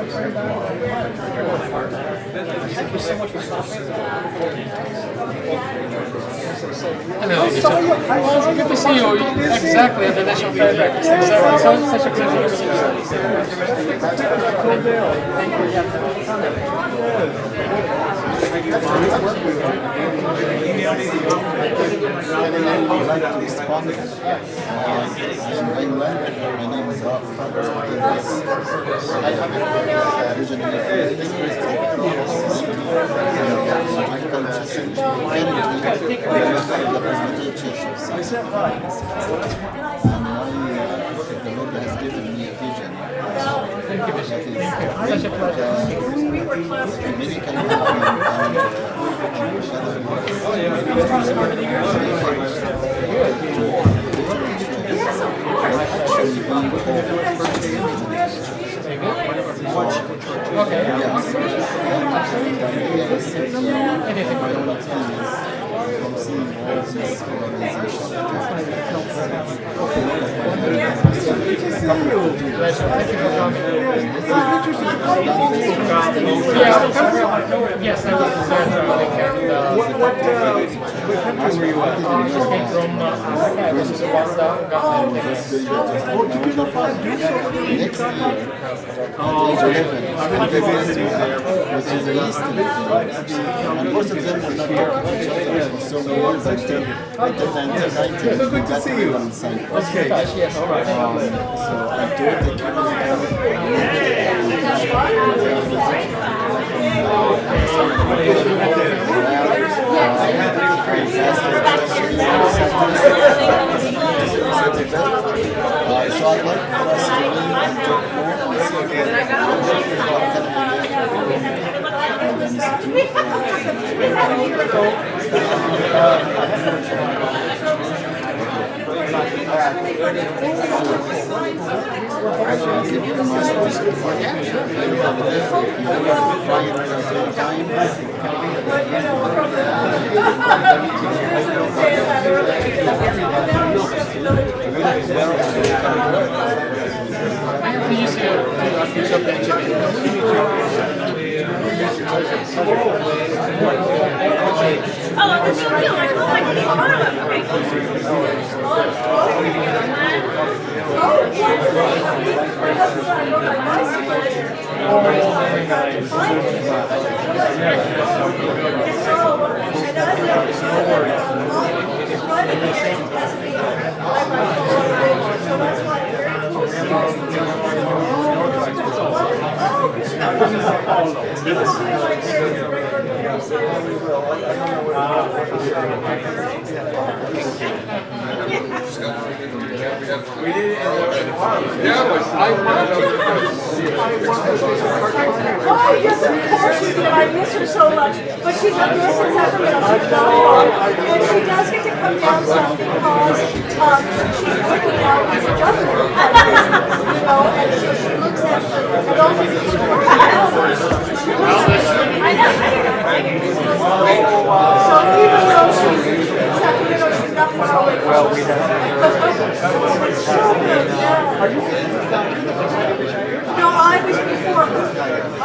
E: Thank you so much for stopping.
H: Hello, good to see you. Exactly at the National Fair. Exactly. So, such a pleasure to see you. Such a pleasure. Thank you for coming. Yes, I was
E: What country were you at?
H: I came from Africa. I was in Rwanda.
E: Oh, did you not find do so many?
B: And most of them were not talking to each other. So we were like until 1990.
E: So good to see you. Okay, yes, all right.
B: So I do think so I'd like for us to really talk
D: Oh, yes, of course she did. I miss her so much. But she's a nurse in Sacramento. She's not far. And she does get to come down some because she's working out as a doctor. You know, and she looks after adults. So even though she's in Sacramento, she's not far away from us. Are you? No, I was before her.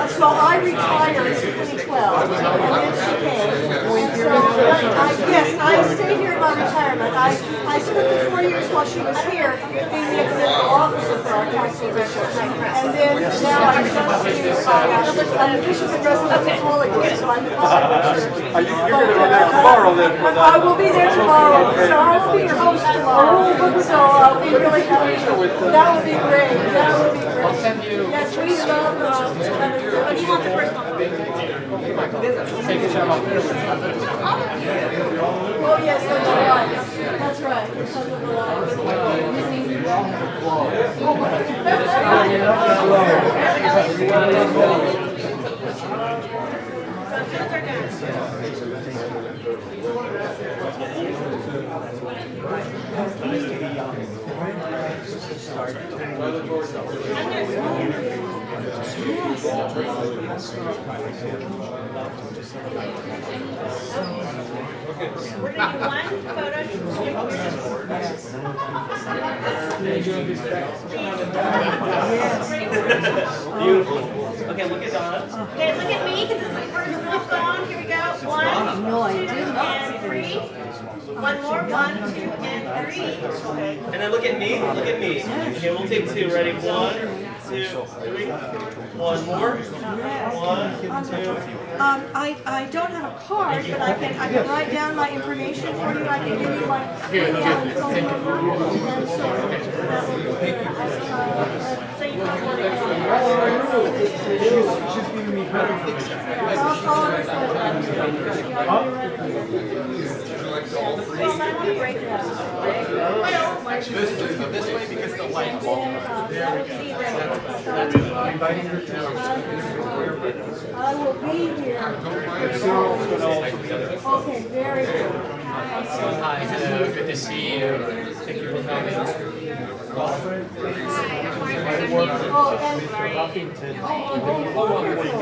D: So I retired in 2012. And then she came. And so, yes, I stayed here in my retirement. I spent the 4 years while she was here being the executive officer for our council bishop. And then now I'm an official president of the college, so I'm the college.
E: You're going to be there tomorrow then for that.
D: I will be there tomorrow. So I will be your host tomorrow. So I'll be really happy. That would be great. That would be great.
H: I'll send you.
D: Yes, we love you want the first one.
H: Take a shower.
D: Oh, yes, that's right. That's right. Because of the
E: Beautiful.
F: Okay, look at Donna.
L: Okay, look at me, because this is my first real phone. Here we go. 1,
G: No, I did not.
L: and 3. One more. 1, 2, and 3.
F: Okay. And then look at me. Look at me. Okay, we'll take 2. Ready? 1, 2, 3. One more. 1, 2.
D: I don't have a card, but I can write down my information for you. I can give you my email and phone number. And so that would be good.
L: So you can order it.
D: Well, I want to break it up.
A: This way because the light.
D: I will be here. Okay, very good.
H: Hi, good to see you. Thank you for coming.
D: Oh, okay, and then there's the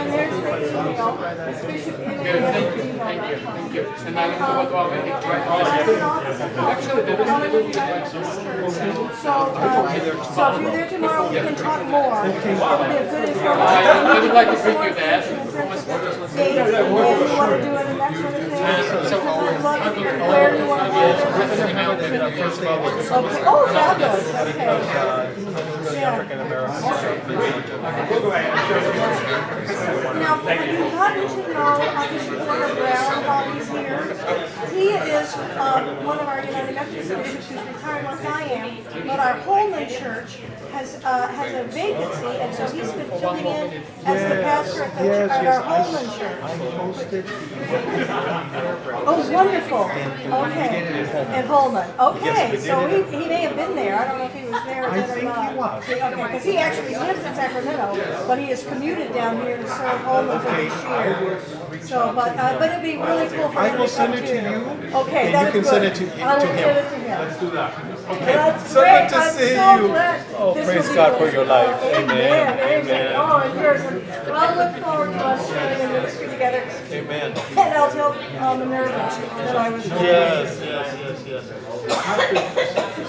D: email. Bishop
H: Thank you. And I don't know what
D: So if you're there tomorrow, we can talk more. It'll be a good information.
H: I would like to bring you that.
D: Where you want to do it and that sort of thing. Where you want to do it. Okay. Oh, fabulous. Okay. Now, you gotten to know Bishop Brown while he's here. He is one of our United Methodist bishops who's retired like I am, but our Holman Church has a vacancy, and so he's been filling in as the pastor at our Holman Church. Oh, wonderful. Okay. At Holman. Okay, so he may have been there. I don't know if he was there then or not. He was. Okay, because he actually lives in Sacramento, but he has commuted down here to serve Holman for this year. So, but it'd be really cool for him to come to you. Okay, that's good.
B: Send it to him.
D: I will send it to him.
B: Let's do that.
D: Okay. That's
B: So
D: great.
B: good to
D: I'm
B: see
D: so
B: you.
D: glad.
B: Oh,
D: This
B: praise
D: will be
B: God
D: good.
B: for your life. Amen.
D: Amen. Oh, and yours. Well, I look forward to us sharing the ministry together.
B: Amen.
D: And I'll tell Minerva that I was there.
B: Yes.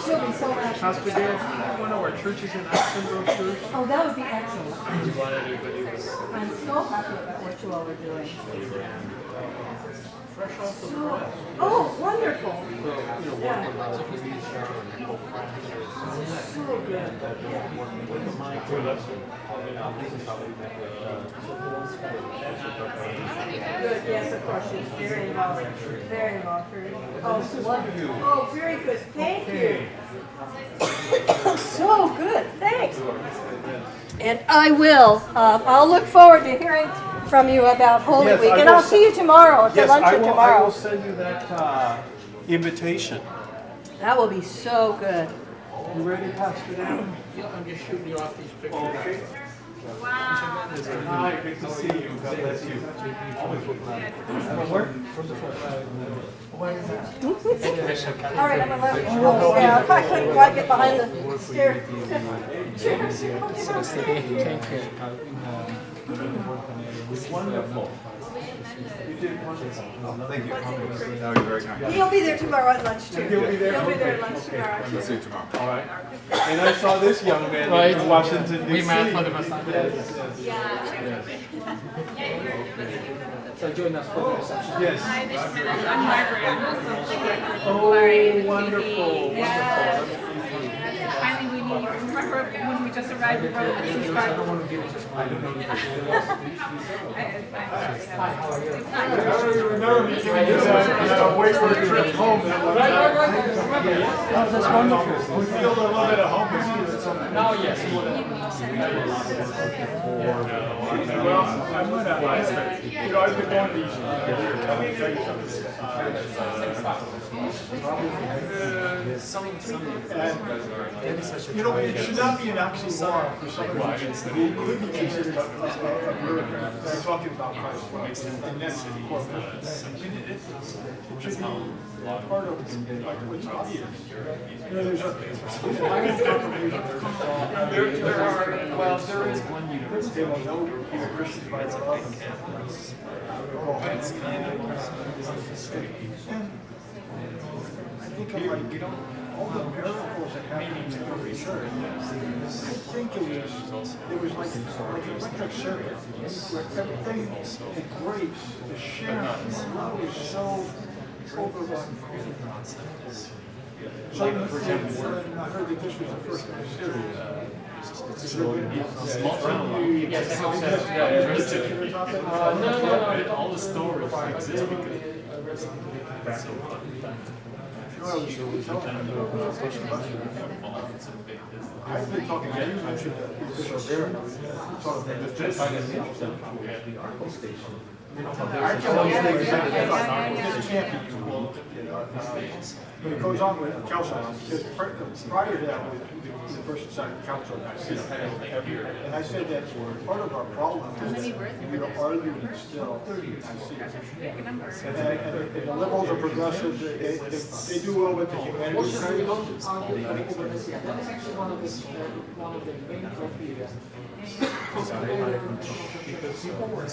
D: She'll be so happy.
E: Pastor Dale, do you have one of our churches in action brochures?
D: Oh, that would be excellent. I'm so happy about what you all are doing.
E: Fresh off the press.
D: Oh, wonderful. Yeah. So good. Good, yes, of course, she's very involved. Very involved. Oh, wonderful. Oh, very good. Thank you. So good. Thanks. And I will. I'll look forward to hearing from you about Holy
B: Yes,
D: Week.
B: I
D: And
B: will
D: I'll see you tomorrow at the luncheon
B: I
D: tomorrow.
B: will send you that invitation.
D: That will be so good.
B: You ready, Pastor Dan?
E: Yeah, I'm just shooting you off these pictures.
B: Okay. Hi, good to see you. God bless you.
D: All right, I'm gonna let you go down. I couldn't quite get behind the stairs.
B: Wonderful. You did wonderful. Thank you. No, you're very kind.
D: He'll be there tomorrow at lunch too.
B: He'll be there?
D: He'll be
B: Okay.
D: there at lunch tomorrow.
B: We'll see you tomorrow. All right. And I saw this young man
H: Right.
B: in Washington, D.C.
H: We met for the first time.
E: So join us for the reception.
B: Yes.
L: Hi, Bishop Meadows. I'm Margaret. I'm also thinking
B: Oh, wonderful.
L: Yes. Finally, we meet you. Remember when we just arrived, we wrote the Christmas card?
B: I don't want to give it just I don't know. Remember me wait for the trip home. Oh, that's wonderful. We feel a little bit at home.
H: Now, yes.
L: Well, I'm gonna, you know, I've been going to these, let me tell you something. You know, it should not be an oxymoron for somebody who could be considered a bureaucrat. They're talking about Christ, and that's the core business. I mean, it should be part of like what's obvious. You know, there's a there are, well, there is one university. They will know either Christians by their love. I think of like, all the miracles that happened in the church. I think it was like an electric circuit where everything, the grace, the sharing, the love was so overwhelming. So I heard that this was the first of the series.
H: Small town. Yes, no. All the stories exist because
L: I've been talking to you, I should Bishop Barron, sort of just this can't be true. But it goes on with council, because prior to that, the first and second council, and I said that part of our problem is that we are arguing still. And the liberals are progressives, they do well with the humanities.
H: because people were